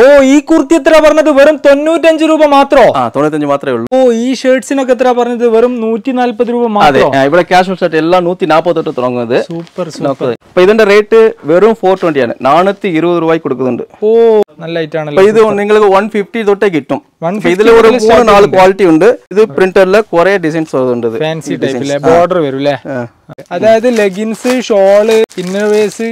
ഓ ഈ കുർത്തി എത്ര പറഞ്ഞത് വെറും 95 രൂപ മാത്രോ? 95 മാത്രമേ ഉള്ളൂ. ഓ ഈ ഷർട്ട്സിനൊക്കെ എത്ര പറഞ്ഞത്? വെറും 140 രൂപ മാത്രം. ഇവിടെ ക്യാഷ് ഷർട്ട് എല്ലാം 140 തൊട്ട് തുടങ്ങുന്നത്. Super super. അപ്പൊ ഇതിന്റെ റേറ്റ് വെറും 420 ആണ്. 420 രൂപയ്ക്ക് കൊടുക്കുന്നുണ്ട്. ഓ നല്ല ഐറ്റം ആണല്ലോ. ഇത് നിങ്ങൾക്ക് 150 തൊട്ടേ കിട്ടും. ഇതിൽ ഒരു 3-4 ക്വാളിറ്റി ഉണ്ട്. ഇത് പ്രിന്ററില് കുറെ ഡിസൈൻസ് ഉണ്ട്. ഫാൻസി ടൈപ്പിലെ ബോർഡർ വരും അല്ലേ? അതായത് ലെഗിൻസ്, ഷോള്, ഇന്നർവേഴ്സ്,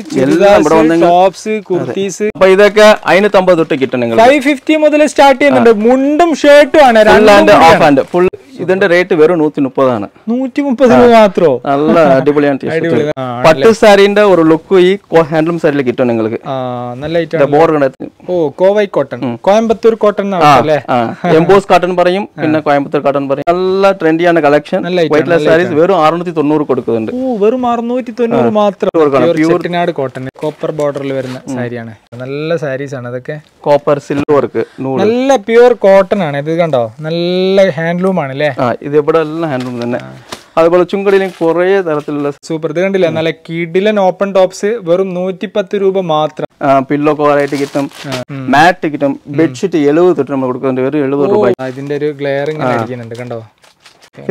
ടോപ്സ്, കുർത്തീസ്. അപ്പൊ ഇതൊക്കെ 550 തൊട്ട് കിട്ടും. നിങ്ങൾ 550 മുതൽ സ്റ്റാർട്ട് ചെയ്യുന്നുണ്ട്. മുണ്ടും ഷർട്ടും ആണ്. ഫുൾ ഇതിന്റെ റേറ്റ് വെറും 130 ആണ്. 130 രൂപ മാത്രോ? നല്ല അടിപൊളിയാണ്. പട്ട് സാരിന്റെ ഒരു ലുക്ക് ഈ ഹാൻഡ്ലൂം സാരിയിൽ കിട്ടും നിങ്ങൾക്ക്. നല്ല ഐറ്റം. ബോർഡർ ഓ കോവൈ കോട്ടൺ, കോയമ്പത്തൂർ കോട്ടൺ അല്ലേ? എംബോസ് കോട്ടൺ പറയും, പിന്നെ കോയമ്പത്തൂർ കോട്ടൺ പറയും. നല്ല ട്രെൻഡിയാണ് കളക്ഷൻ. വൈറ്റ്ലെസ് സാരീസ് വെറും 690 കൊടുക്കുന്നുണ്ട്. വെറും 690 മാത്രം. ചെട്ടിനാട് കോട്ടൺ കോപ്പർ ബോർഡറിൽ വരുന്ന സാരിയാണ്. നല്ല സാരീസ് ആണ് അതൊക്കെ. കോപ്പർ സിൽവർ വർക്ക്, നല്ല പ്യൂർ കോട്ടൺ ആണ്. ഇത് കണ്ടോ, നല്ല ഹാൻഡ്ലൂം ആണ് അല്ലേ? ഇത് ഇവിടെ എല്ലാം ഹാൻഡ്ലൂം തന്നെ. അതുപോലെ ചുങ്കടിയിലും കുറെ തരത്തിലുള്ള സൂപ്പർ. ഇത് കണ്ടില്ല, നല്ല കിഡിലൻ ഓപ്പൺ ടോപ്സ് വെറും 110 രൂപ മാത്രം. പില്ലോ കവറായിട്ട് കിട്ടും, മാറ്റ് കിട്ടും. ബെഡ്ഷീറ്റ് 70 തൊട്ട് നമ്മൾ കൊടുക്കുന്നുണ്ട്. വെറും 70 രൂപ. ഇതിന്റെ ഒരു ഗ്ലെയറിംഗ് അടിക്കുന്നുണ്ട് കണ്ടോ.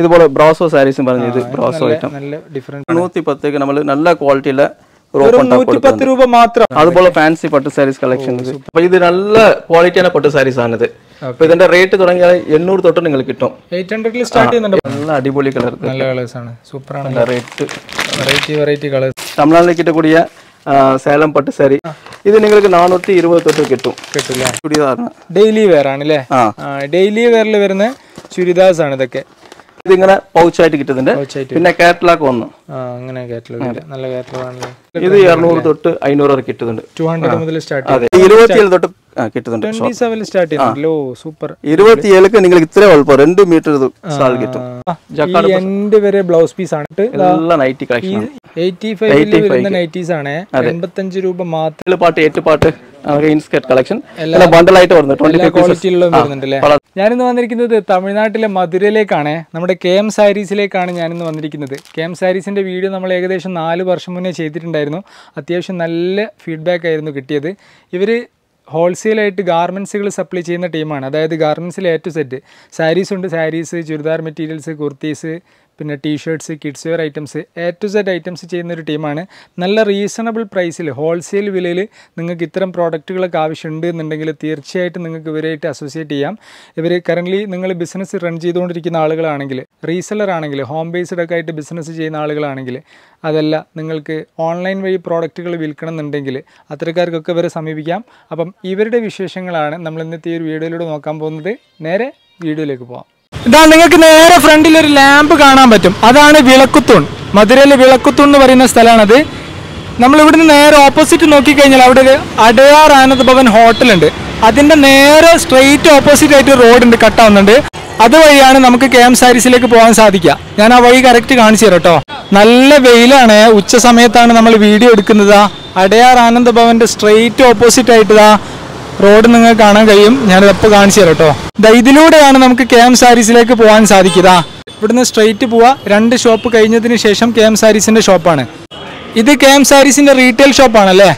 ഇതുപോലെ ബ്രോസോ സാരീസും പറഞ്ഞു. ഇത് ബ്രോസോ ഐറ്റം നല്ല ഡിഫറെന്റ്. 110 നമ്മൾ നല്ല ക്വാളിറ്റിയിലെ 110 രൂപ മാത്രം. അതുപോലെ ഫാൻസി പട്ട് സാരീസ് കളക്ഷൻ. അപ്പൊ ഇത് നല്ല ക്വാളിറ്റിയാണ് പട്ട് സാരീസ് ആണിത്. അപ്പൊ ഇതിന്റെ റേറ്റ് തുടങ്ങിയാൽ 800 തൊട്ട് നിങ്ങൾക്ക് കിട്ടും. 800 സ്റ്റാർട്ട് ചെയ്യുന്നുണ്ട്. നല്ല അടിപൊളി കളർ, നല്ല കളേഴ്സ് ആണ്. സൂപ്പർ ആണ്. Rate variety colours. തമിഴ്നാട്ടിലേക്ക് കിട്ടக்கூடிய സേലം പട്ട് സാരി ഇത് നിങ്ങൾക്ക് 420 തൊട്ട് കിട്ടും. കിട്ടില്ലേ? ചുരിദാറാണ്, ഡെയിലി വെയർ ആണല്ലേ? ഡെയിലി വെയറിൽ വരുന്ന ചുരിദാർസ് ആണ് ഇതൊക്കെ. ഇതിങ്ങനെ പൗച്ചായിട്ട് കിട്ടുന്നുണ്ട്. പിന്നെ കാറ്റലോഗ് വന്നു. അങ്ങനെ കാറ്റലോഗ് നല്ല കാറ്റലോഗ് ആണല്ലോ. ഇത് 200 തൊട്ട് 500 വരെ കിട്ടുന്നുണ്ട്. 200 മുതൽ സ്റ്റാർട്ട്. അതെ, 27 തൊട്ട് കിട്ടുന്നുണ്ട്. 27 സ്റ്റാർട്ട് ചെയ്യുന്നുണ്ടല്ലോ. സൂപ്പർ. 27 നിങ്ങൾക്ക് ഇത്ര എളുപ്പം 2 മീറ്റർ സാൽ കിട്ടും. എൻഡ് വരെ ബ്ലൗസ് പീസ് ആണ്. നല്ല നൈറ്റി കളക്ഷൻ. 85 വരുന്ന നൈറ്റീസ് ആണ്. 85 രൂപ മാത്രം. പാട്ട് 8 പാട്ട് ഇൻസ്കർട്ട് കളക്ഷൻ ബണ്ടലായിട്ട് വരുന്നുണ്ടല്ലേ? ഞാനിന്ന് വന്നിരിക്കുന്നത് തമിഴ്നാട്ടിലെ മധുരയിലേക്കാണ്. നമ്മുടെ KM സാരീസിലേക്കാണ് ഞാനിന്ന് വന്നിരിക്കുന്നത്. KM സാരീസിന്റെ വീഡിയോ നമ്മൾ ഏകദേശം 4 വർഷം മുന്നേ ചെയ്തിട്ടുണ്ടായിരുന്നു. അത്യാവശ്യം നല്ല ഫീഡ്ബാക്ക് ആയിരുന്നു കിട്ടിയത്. ഇവർ ഹോൾസെയിലായിട്ട് ഗാർമെൻറ്റ്സുകൾ സപ്ലൈ ചെയ്യുന്ന ടീമാണ്. അതായത് ഗാർമെൻറ്റ്സിൽ A to Z സാരീസ് ഉണ്ട്. സാരീസ്, ചുരിദാർ മെറ്റീരിയൽസ്, കുർത്തീസ്, പിന്നെ T-shirts, kids wear items, A to Z items ചെയ്യുന്നൊരു ടീമാണ്. നല്ല റീസണബിൾ പ്രൈസിൽ ഹോൾസെയിൽ വിലയിൽ നിങ്ങൾക്ക് ഇത്തരം പ്രോഡക്റ്റുകളൊക്കെ ആവശ്യമുണ്ട് എന്നുണ്ടെങ്കിൽ തീർച്ചയായിട്ടും നിങ്ങൾക്ക് ഇവരായിട്ട് അസോസിയേറ്റ് ചെയ്യാം. ഇവർ കറൻ്റ്ലി നിങ്ങൾ ബിസിനസ് റൺ ചെയ്തുകൊണ്ടിരിക്കുന്ന ആളുകളാണെങ്കിൽ, റീസെല്ലർ ആണെങ്കിൽ, ഹോം ബേസ്ഡ് ഒക്കെ ആയിട്ട് ബിസിനസ് ചെയ്യുന്ന ആളുകളാണെങ്കിൽ, അതല്ല നിങ്ങൾക്ക് ഓൺലൈൻ വഴി പ്രോഡക്റ്റുകൾ വിൽക്കണം എന്നുണ്ടെങ്കിൽ അത്തരക്കാർക്കൊക്കെ ഇവരെ സമീപിക്കാം. അപ്പം ഇവരുടെ വിശേഷങ്ങളാണ് നമ്മൾ ഇന്നത്തെ ഈ ഒരു വീഡിയോയിലൂടെ നോക്കാൻ പോകുന്നത്. നേരെ വീഡിയോയിലേക്ക് പോകാം. ഇതാ നിങ്ങൾക്ക് നേരെ ഫ്രണ്ടിൽ ഒരു ലാമ്പ് കാണാൻ പറ്റും. അതാണ് വിളക്കുത്തൂൺ. മധുരയിലെ വിളക്കുത്തൂൺ എന്ന് പറയുന്ന സ്ഥലമാണത്. നമ്മൾ ഇവിടുന്ന് നേരെ ഓപ്പോസിറ്റ് നോക്കിക്കഴിഞ്ഞാൽ അവിടെ ഒരു അടയാർ ആനന്ദ് ഭവൻ ഹോട്ടലുണ്ട്. അതിൻ്റെ നേരെ സ്ട്രെയിറ്റ് ഓപ്പോസിറ്റ് ആയിട്ട് റോഡുണ്ട്, കട്ടാവുന്നുണ്ട്. അതുവഴിയാണ് നമുക്ക് KM സാരീസിലേക്ക് പോകാൻ സാധിക്കുക. ഞാൻ ആ വഴി കറക്റ്റ് കാണിച്ചു തരാം കേട്ടോ. നല്ല വെയിലാണ്. ഉച്ച സമയത്താണ് നമ്മൾ വീഡിയോ എടുക്കുന്നത്. അടയാർ ആനന്ദ് ഭവന്റെ സ്ട്രെയിറ്റ് ഓപ്പോസിറ്റ് ആയിട്ട് റോഡ് നിങ്ങൾക്ക് കാണാൻ കഴിയും. ഞാനിതെപ്പോൾ കാണിച്ചു തരാം കേട്ടോ. ഇതിലൂടെയാണ് നമുക്ക് KM സാരീസിലേക്ക് പോകാൻ സാധിക്കുക. ഇവിടുന്ന് സ്ട്രെയിറ്റ് പോവാ. 2 ഷോപ്പ് കഴിഞ്ഞതിന് ശേഷം KM സാരീസിന്റെ ഷോപ്പാണ് ഇത്. KM സാരീസിന്റെ റീറ്റെയിൽ ഷോപ്പാണല്ലേ?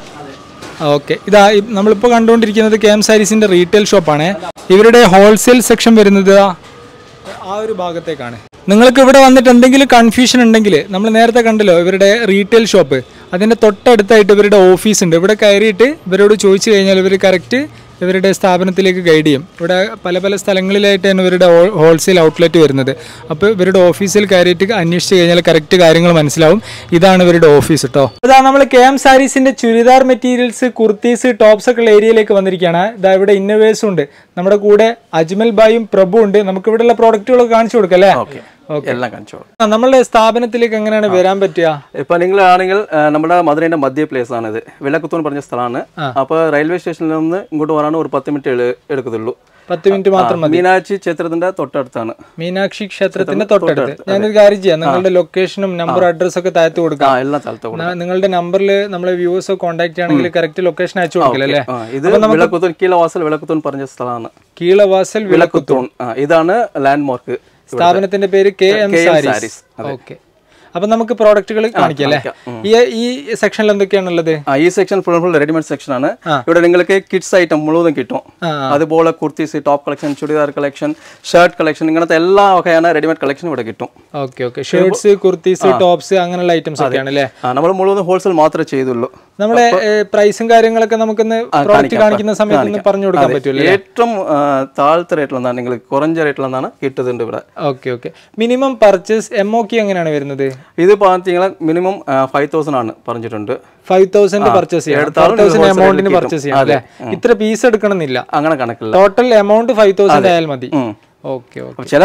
ഓക്കെ, ഇതാ നമ്മളിപ്പോൾ കണ്ടുകൊണ്ടിരിക്കുന്നത് KM സാരീസിന്റെ റീറ്റെയിൽ ഷോപ്പാണ്. ഇവരുടെ ഹോൾസെയിൽ സെക്ഷൻ വരുന്നത് ആ ഒരു ഭാഗത്തേക്കാണ്. നിങ്ങൾക്ക് ഇവിടെ വന്നിട്ട് എന്തെങ്കിലും കൺഫ്യൂഷൻ ഉണ്ടെങ്കിൽ, നമ്മൾ നേരത്തെ കണ്ടല്ലോ ഇവരുടെ റീറ്റെയിൽ ഷോപ്പ്, അതിൻ്റെ തൊട്ടടുത്തായിട്ട് ഇവരുടെ ഓഫീസ് ഉണ്ട്. ഇവിടെ കയറിയിട്ട് ഇവരോട് ചോദിച്ചു കഴിഞ്ഞാൽ ഇവർ കറക്റ്റ് ഇവരുടെ സ്ഥാപനത്തിലേക്ക് ഗൈഡ് ചെയ്യും. ഇവിടെ പല പല സ്ഥലങ്ങളിലായിട്ടാണ് ഇവരുടെ ഹോൾസെയിൽ ഔട്ട്ലെറ്റ് വരുന്നത്. അപ്പോൾ ഇവരുടെ ഓഫീസിൽ കയറിയിട്ട് അന്വേഷിച്ച് കഴിഞ്ഞാൽ കറക്റ്റ് കാര്യങ്ങൾ മനസ്സിലാവും. ഇതാണ് ഇവരുടെ ഓഫീസ് കേട്ടോ. അതാണ് നമ്മൾ KM സാരീസിന്റെ ചുരിദാർ മെറ്റീരിയൽസ്, കുർത്തീസ്, ടോപ്സ് ഒക്കെ ഉള്ള ഏരിയയിലേക്ക് വന്നിരിക്കുകയാണ്. ഇതാ ഇവിടെ ഇന്നോവേഴ്സും ഉണ്ട്. നമ്മുടെ കൂടെ അജ്മൽ ഭായും പ്രഭു ഉണ്ട്. നമുക്ക് ഇവിടെയുള്ള പ്രോഡക്റ്റുകളൊക്കെ കാണിച്ചു കൊടുക്കാം അല്ലേ? എല്ലാം കാണിച്ചോ. നമ്മളുടെ സ്ഥാപനത്തിലേക്ക് എങ്ങനെയാണ് വരാൻ പറ്റുക? ഇപ്പൊ നിങ്ങളാണെങ്കിൽ നമ്മുടെ മധുരയുടെ മധ്യ പ്ലേസ് ആണ് ഇത്. വിളക്കുത്തൂൺ പറഞ്ഞ സ്ഥലമാണ്. അപ്പൊ റെയിൽവേ സ്റ്റേഷനിൽ നിന്ന് ഇങ്ങോട്ട് വരാൻ ഒരു 10 മിനിറ്റ് എടുക്കത്തുള്ളൂ. 10 മിനിറ്റ് മാത്രം മതി. മീനാക്ഷി ക്ഷേത്രത്തിന്റെ തൊട്ടടുത്താണ്. മീനാക്ഷി ക്ഷേത്രത്തിന്റെ തൊട്ടടുത്ത്. ഞാനൊരു കാര്യം ചെയ്യാം, നിങ്ങളുടെ ലൊക്കേഷനും നമ്പർ അഡ്രസ് ഒക്കെ താഴത്ത് കൊടുക്കാം. എല്ലാം സ്ഥലത്ത്. നിങ്ങളുടെ നമ്പറിൽ നമ്മളെ വ്യൂവേഴ്സ് കോൺടാക്ട് ചെയ്യണമെങ്കിൽ കറക്റ്റ് ലൊക്കേഷൻ അയച്ചു കൊടുക്കല്ലേ? ഇത് വിളക്കുത്തൂൺ, കീഴവാസൽ വിളക്കുത്തൂൺ പറഞ്ഞ സ്ഥലമാണ്. കീഴവാസൽ വിളക്കുത്തൂൺ. ഇതാണ് ലാൻഡ് മാർക്ക്. സ്ഥാപനത്തിന്റെ പേര് KM സാരീസ്. ഓക്കെ, അപ്പൊ നമുക്ക് പ്രോഡക്റ്റുകൾ കാണിക്കാം അല്ലേ? ഈ സെക്ഷനിൽ എന്തൊക്കെയാണുള്ളത്? ഈ സെക്ഷൻ ഫുൾ റെഡിമെയ്ഡ് സെക്ഷൻ ആണ്. ഇവിടെ നിങ്ങൾക്ക് കിഡ്സ് ഐറ്റം മുഴുവൻ കിട്ടും. അതുപോലെ kurtis, top collection, churidar collection, shirt collection, ഇങ്ങനത്തെ എല്ലാ വകയാണ് റെഡിമെയ്ഡ് കളക്ഷൻ ഇവിടെ കിട്ടും. ഓക്കെ ഷർട്ട്സ്, കുർത്തീസ്, ടോപ്സ് അങ്ങനെയുള്ള ഐറ്റംസ് ഒക്കെയാണ് അല്ലേ? നമ്മൾ മുഴുവൻ ഹോൾസെയിൽ മാത്രമേ ചെയ്തുള്ളൂ. നമ്മളെ പ്രൈസും കാര്യങ്ങളൊക്കെ നമുക്കൊന്ന് പ്രോഡക്റ്റ് കാണിക്കുന്ന സമയത്ത് പറഞ്ഞു കൊടുക്കാൻ പറ്റുമല്ലോ? ഏറ്റവും താഴത്തെ റേറ്റിലാണ്, നിങ്ങൾ കുറഞ്ഞ റേറ്റിലാണ് കിട്ടുന്നുണ്ട് ഇവിടെ. ഓക്കെ മിനിമം പർച്ചേസ് MOQ എങ്ങനെയാണ് വരുന്നത്? ഇത് பார்த்தீங்கன்னா മിനിമം 5000 ആണ് പറഞ്ഞിട്ടുണ്ട്. 5000 പർച്ചേസ് ചെയ്യാം, 5000 എമൗണ്ടിന് പർച്ചേസ് ചെയ്യാം അല്ലേ? ഇത്ര പീസ് എടുക്കണമെന്നില്ല, അങ്ങനെ കണക്കില്ല. ടോട്ടൽ എമൗണ്ട് 5000 ആയാൽ മതി. ഓക്കെ ചില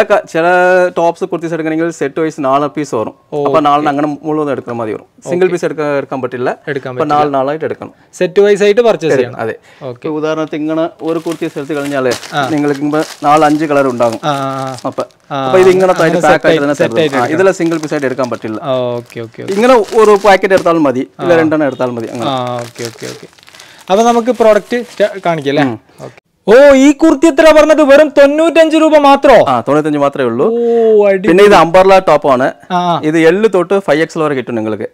ടോപ്സ് കുർത്തീസ് എടുക്കണമെങ്കിൽ സെറ്റ് വൈസ് 4 പീസ് വരും. അപ്പൊ 4 അങ്ങനെ മുഴുവൻ എടുക്കാൻ മതി വരും. സിംഗിൾ പീസ് എടുക്കാൻ പറ്റില്ല, 4 ആയിട്ട് എടുക്കണം. സെറ്റ് വൈസ് ആയിട്ട് പർച്ചേസ് ചെയ്യണം. അതെ. ഉദാഹരണത്തിന് ഇങ്ങനെ ഒരു കുർത്തീസ് എടുത്ത് കഴിഞ്ഞാല് നിങ്ങൾക്ക് 4-5 കളർ ഉണ്ടാകും. അപ്പൊ ഇത് ഇങ്ങനെ പാക്ക് ആയിട്ട് ഇതിലെ സിംഗിൾ പീസ് ആയിട്ട് എടുക്കാൻ പറ്റില്ല. ഇങ്ങനെ ഒരു പാക്കറ്റ് എടുത്താലും മതി, ഇല്ല 2 എടുത്താലും മതി. അപ്പൊ നമുക്ക് പ്രോഡക്റ്റ് കാണിക്കാം അല്ലേ? ഓ, ഈ കുർത്തി എത്ര പറഞ്ഞത്? വെറും 95 രൂപ മാത്രോ? 95 മാത്രമേ ഉള്ളൂ. പിന്നെ ഇത് അംബർല ടോപ്പ് ആണ്. ഇത് L തൊട്ട് 5XL വരെ കിട്ടും നിങ്ങൾക്ക്.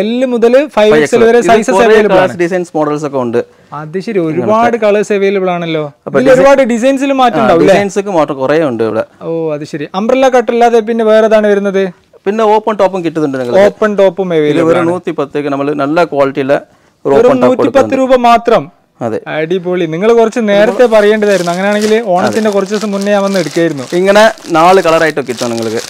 L മുതൽ 5XL വരെ സൈസസ് അവൈലബിൾ ആണ്. ഡിസൈൻസ് മോഡൽസ് ഒക്കെ ഉണ്ട്. അത് ശരി, ഒരുപാട് കളേഴ്സ് അവൈലബിൾ ആണല്ലോ. ഒരുപാട് ഡിസൈൻസിൽ മാറ്റം ഉണ്ടാവും. ഡിസൈൻസ് മാറ്റം കുറേ ഉണ്ട് ഇവിടെ. ഓ അത് ശരി. അംബ്രല്ല കട്ട് അല്ലാതെ പിന്നെ വേറെ ഏതാണ് വരുന്നത്? പിന്നെ ഓപ്പൺ ടോപ്പും കിട്ടുന്നുണ്ട് നിങ്ങൾക്ക്. ഓപ്പൺ ടോപ്പും അവൈലബിൾ ആണ്. 110 നമ്മൾ നല്ല ക്വാളിറ്റിയിലെ 110 രൂപ മാത്രം. അടിപൊളി. നിങ്ങൾ കുറച്ച് നേരത്തെ പറയേണ്ടതായിരുന്നു. അങ്ങനെയാണെങ്കിൽ ഓണത്തിന്റെ കുറച്ച് ദിവസം മുന്നേ ഞാൻ വന്ന് എടുക്കായിരുന്നു. ഇങ്ങനെ 4 കളറായിട്ട് കിട്ടും നിങ്ങൾക്ക്.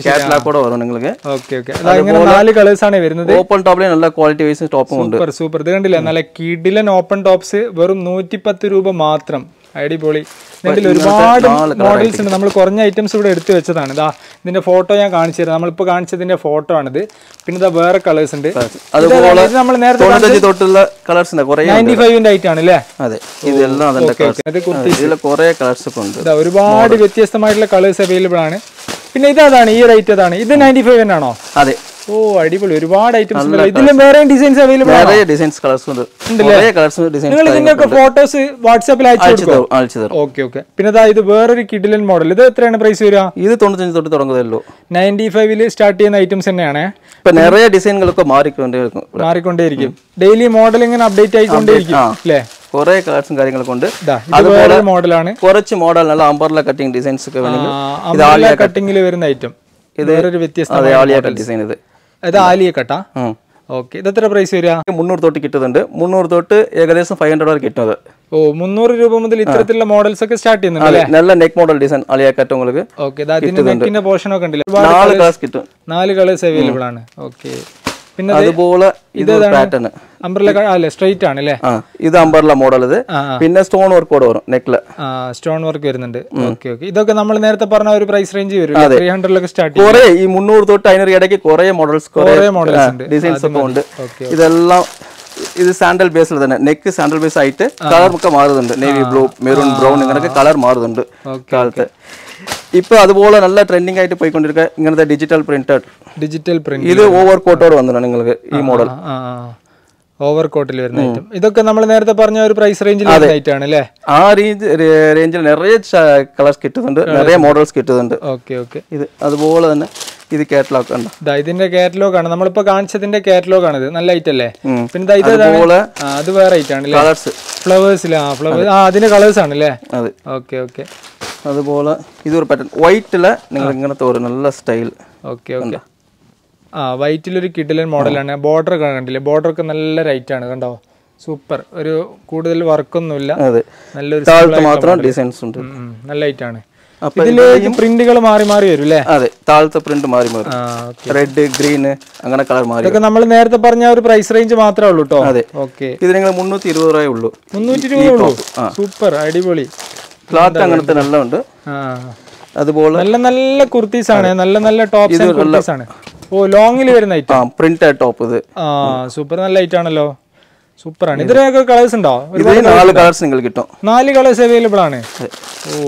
കാറ്റലോഗ് വരും നിങ്ങൾക്ക്. ഓക്കെ 4 കളേഴ്സ് ആണ് വരുന്നത്. ഓപ്പൺ ടോപ്പിൽ നല്ല ക്വാളിറ്റി വൈസ് ടോപ്പും ഉണ്ട്. സൂപ്പർ. ഇത് കണ്ടില്ല, നല്ല കിഡിലൻ ഓപ്പൺ ടോപ്സ് വെറും 110 രൂപ മാത്രം. അടിപൊളി. ഇതിൽ ഒരുപാട് മോഡൽസ് ഉണ്ട്. നമ്മൾ കുറഞ്ഞ ഐറ്റംസ് ഇവിടെ എടുത്തു വെച്ചതാണ്. ഇതാ ഇതിന്റെ ഫോട്ടോ ഞാൻ കാണിച്ചു തരാം. നമ്മളിപ്പോ കാണിച്ചതിന്റെ ഫോട്ടോ ആണിത്. പിന്നെ ഇതാ വേറെ കളേഴ്സ് ഉണ്ട്. നമ്മൾ നേരത്തെ 95 ആയിട്ടാണ് അല്ലേ? ഒരുപാട് വ്യത്യസ്തമായിട്ടുള്ള കളേഴ്സ് അവൈലബിൾ ആണ്. പിന്നെ ഇതാണ് ഈ റേറ്റ് അതാണ്. ഇത് 95 ആണോ? അതെ. ഓ അടിപൊളി. ഒരുപാട് ഐറ്റംസ്. ഇതിലും വേറെ ഡിസൈൻസ് അവൈലബിൾ ആണ്. നിങ്ങൾക്ക് ഫോട്ടോസ് വാട്സാപ്പിൽ അയച്ചു തരും. ഓക്കെ പിന്നെ ഇത് വേറൊരു കിഡിലൻ മോഡൽ. ഇത് എത്രയാണ് പ്രൈസ് വരിക? ഇത് 95 തൊട്ട് തുടങ്ങുന്നതല്ലോ. 95 സ്റ്റാർട്ട് ചെയ്യുന്ന ഐറ്റംസ് തന്നെയാണ്. ഇപ്പൊ നിറയെ ഡിസൈനുകളൊക്കെ മാറിക്കൊണ്ടേയിരിക്കും. ഡെയിലി മോഡൽ ഇങ്ങനെ അപ്ഡേറ്റ് ആയിക്കൊണ്ടേയിരിക്കും അല്ലേ? കുറെ കളേഴ്സും കാര്യങ്ങളൊക്കെ ഉണ്ട്. അതുപോലെ മോഡലാണ്. കുറച്ച് മോഡൽ നല്ല അംബർല കട്ടിംഗ് ഡിസൈൻസ് ഒക്കെ വേണമെങ്കിൽ കട്ടിംഗിൽ വരുന്ന ഐറ്റം. ഇത് വേറൊരു വ്യത്യസ്ത ഡിസൈൻ. ഇത് ആലിയ കട്ടാ. ഓക്കെ. ഇത് എത്ര പ്രൈസ് വരിക? 300 തൊട്ട് കിട്ടുന്നുണ്ട്. 300 തൊട്ട് ഏകദേശം 500 വരെ കിട്ടുന്നത്. ഓ 300 രൂപ മുതൽ ഇത്തരത്തിലുള്ള മോഡൽസ് ഒക്കെ സ്റ്റാർട്ട് ചെയ്യുന്നുണ്ട്. നല്ല neck model design Alia cut നിങ്ങൾക്ക്. ഓക്കെ. നെക്കിന്റെ പോർഷൻ ഒക്കെ ഉണ്ടല്ലോ. 4 കളേഴ്സ് കിട്ടും. 4 കളേഴ്സ് അവൈലബിൾ ആണ്. ഓക്കെ. പിന്നെ അതുപോലെ ഇത് പാറ്റേൺ അംബ്രല്ല അല്ലേ? സ്ട്രൈറ്റ് ആണ് അല്ലേ? ഇത് അംബ്രല്ല മോഡൽ. ഇത് പിന്നെ സ്റ്റോൺ വർക്ക് കൂടെ വരും നെക്കില്. സ്റ്റോൺ വർക്ക് വരുന്നുണ്ട്. ഓക്കെ ഇതൊക്കെ നമ്മൾ നേരത്തെ പറഞ്ഞ ഒരു പ്രൈസ് റേഞ്ച് വരും. 300 സ്റ്റാർട്ട് ചെയ്യും. കുറെ ഈ 300 തൊട്ട് അതിനൊരു ഇടയ്ക്ക് കുറെ മോഡൽസ് ഡിസൈൻസ് ഒക്കെ ഉണ്ട്. ഇതെല്ലാം ഇത് സാൻഡൽ ബേസിൽ തന്നെ. നെക്ക് സാൻഡൽ ബേസ് ആയിട്ട് കളർ ഒക്കെ മാറുന്നുണ്ട്. നേവി ബ്ലൂ, മെറൂൺ, ബ്രൗൺ ഇങ്ങനൊക്കെ കളർ മാറുന്നുണ്ട് കാലത്ത്. ഇപ്പൊ അതുപോലെ നല്ല ട്രെൻഡിങ് ആയിട്ട് പോയിക്കൊണ്ടിരിക്കുക ഇങ്ങനത്തെ ഡിജിറ്റൽ പ്രിന്റ്. ഇത് ഓവർ കോട്ടോട് വന്നതാണ് നിങ്ങൾക്ക് ഈ മോഡൽ. ഓവർ കോട്ടിൽ വരുന്ന ഐറ്റം. ഇതൊക്കെ നമ്മൾ നേരത്തെ പറഞ്ഞ ഒരു പ്രൈസ് റേഞ്ചിൽ ആണ് അല്ലേ? ആ റേഞ്ചിൽ നിറയെ കളേഴ്സ് കിട്ടുന്നുണ്ട്, നിറയെ മോഡൽസ് കിട്ടുന്നുണ്ട്. ഓക്കെ ഇത് അതുപോലെ തന്നെ ഇത് കാറ്റലോഗ് ആണ്. ഇതിന്റെ കാറ്റലോഗ് ആണ് നമ്മളിപ്പോ കാണിച്ചതിന്റെ കാറ്റലോഗ് ആണ്. ഇത് നല്ല ഐറ്റം അല്ലേ? പിന്നെ അത് വേറെ ഐറ്റം ആണ്. ഫ്ലവേഴ്സിൽ അതിന്റെ കളേഴ്സ് ആണ് അല്ലേ? ഓക്കെ അതുപോലെ ഇതൊരു പാറ്റേൺ വൈറ്റില് നിങ്ങൾ ഇങ്ങനത്തെ ഒരു നല്ല സ്റ്റൈൽ. ഓക്കെ വൈറ്റിലൊരു കിഡിലൻ മോഡലാണ്. ബോർഡർ കണ്ടില്ലേ? ബോർഡർ ഒക്കെ നല്ല റൈറ്റ് ആണ്. കണ്ടോ? സൂപ്പർ. ഒരു കൂടുതൽ വർക്കൊന്നുമില്ല. നല്ലൊരു മാത്രം ഡിസൈൻസ് ഉണ്ട്. നല്ല ഐറ്റം ആണ്. ഇതിലേക്ക് പ്രിന്റുകൾ മാറി മാറി വരും അല്ലേ? അതെ, താഴത്തെ പ്രിന്റ് മാറി മാറി. റെഡ്, ഗ്രീൻ അങ്ങനെ കളർ മാറി. ഇതൊക്കെ നമ്മൾ നേരത്തെ പറഞ്ഞ ഒരു പ്രൈസ് റേഞ്ച് മാത്രമേ ഉള്ളൂ കേട്ടോ. അതെ. ഓക്കെ. ഇത് നിങ്ങൾ 320 രൂപയേ ഉള്ളൂ. 320 ഉള്ളൂ. സൂപ്പർ. അടിപൊളി. ക്ലോത്ത് അങ്ങനത്തെ നല്ല ഉണ്ട്. അതുപോലെ നല്ല നല്ല കുർത്തീസ് ആണ്. നല്ല ടോപ്സ് ആൻഡ് കുർത്തീസ് ആണ്. ഓ ലോങ്ങിൽ വരുന്ന ഐറ്റം. Print top. ഇത് സൂപ്പർ. നല്ല ഐറ്റം ആണല്ലോ. സൂപ്പർ ആണ്. ഇതിനൊക്കെ കളേഴ്സ് ഉണ്ടോ? 4 കളേഴ്സ് നിങ്ങൾക്ക് കിട്ടും. 4 കളേഴ്സ് അവൈലബിൾ ആണ്.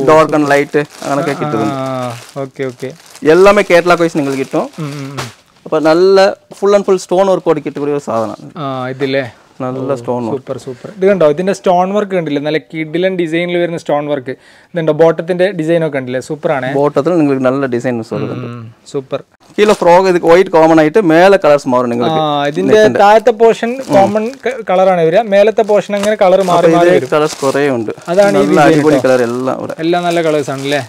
ഡാർക്ക് ആൻഡ് ലൈറ്റ് അങ്ങനെയൊക്കെ കിട്ടുന്നുണ്ട്. ഓക്കെ എല്ലാമേ കാറ്റലോഗ് വൈസ് നിങ്ങൾക്ക് കിട്ടും. അപ്പൊ നല്ല full and full stone work കൂടി കിട്ടിയ ഒരു സാധനമാണ് ഇതില്ലേ. നല്ല സ്റ്റോൺ സൂപ്പർ സൂപ്പർ. ഇത് കണ്ടോ, ഇതിന്റെ സ്റ്റോൺ വർക്ക് കണ്ടില്ലേ, നല്ല കിഡിലൻ ഡിസൈനിൽ വരുന്ന സ്റ്റോൺ വർക്ക്. ഇതുണ്ടോ ബോട്ടത്തിന്റെ ഡിസൈൻ ഒക്കെ കണ്ടില്ലേ, സൂപ്പർ ആണ്. ബോട്ടത്തിൽ നിങ്ങൾക്ക് നല്ല ഡിസൈൻ സൂപ്പർ. കീഴെ ഫ്രോഗ് ഇത് വൈറ്റ് കോമൺ ആയിട്ട് മേലെ കളേഴ്സ് മാറും നിങ്ങൾക്ക്. ഇതിന്റെ താഴത്തെ പോർഷൻ കോമൺ കളറാണ് വരിക, മേലത്തെ പോർഷൻ അങ്ങനെ കളർ മാറി മാറി വരും. കളേഴ്സ് കുറേ ഉണ്ട്. അതാണ് ഈ അടിപൊളി കളർ എല്ലാം നല്ല കളേഴ്സ് ആണല്ലേ,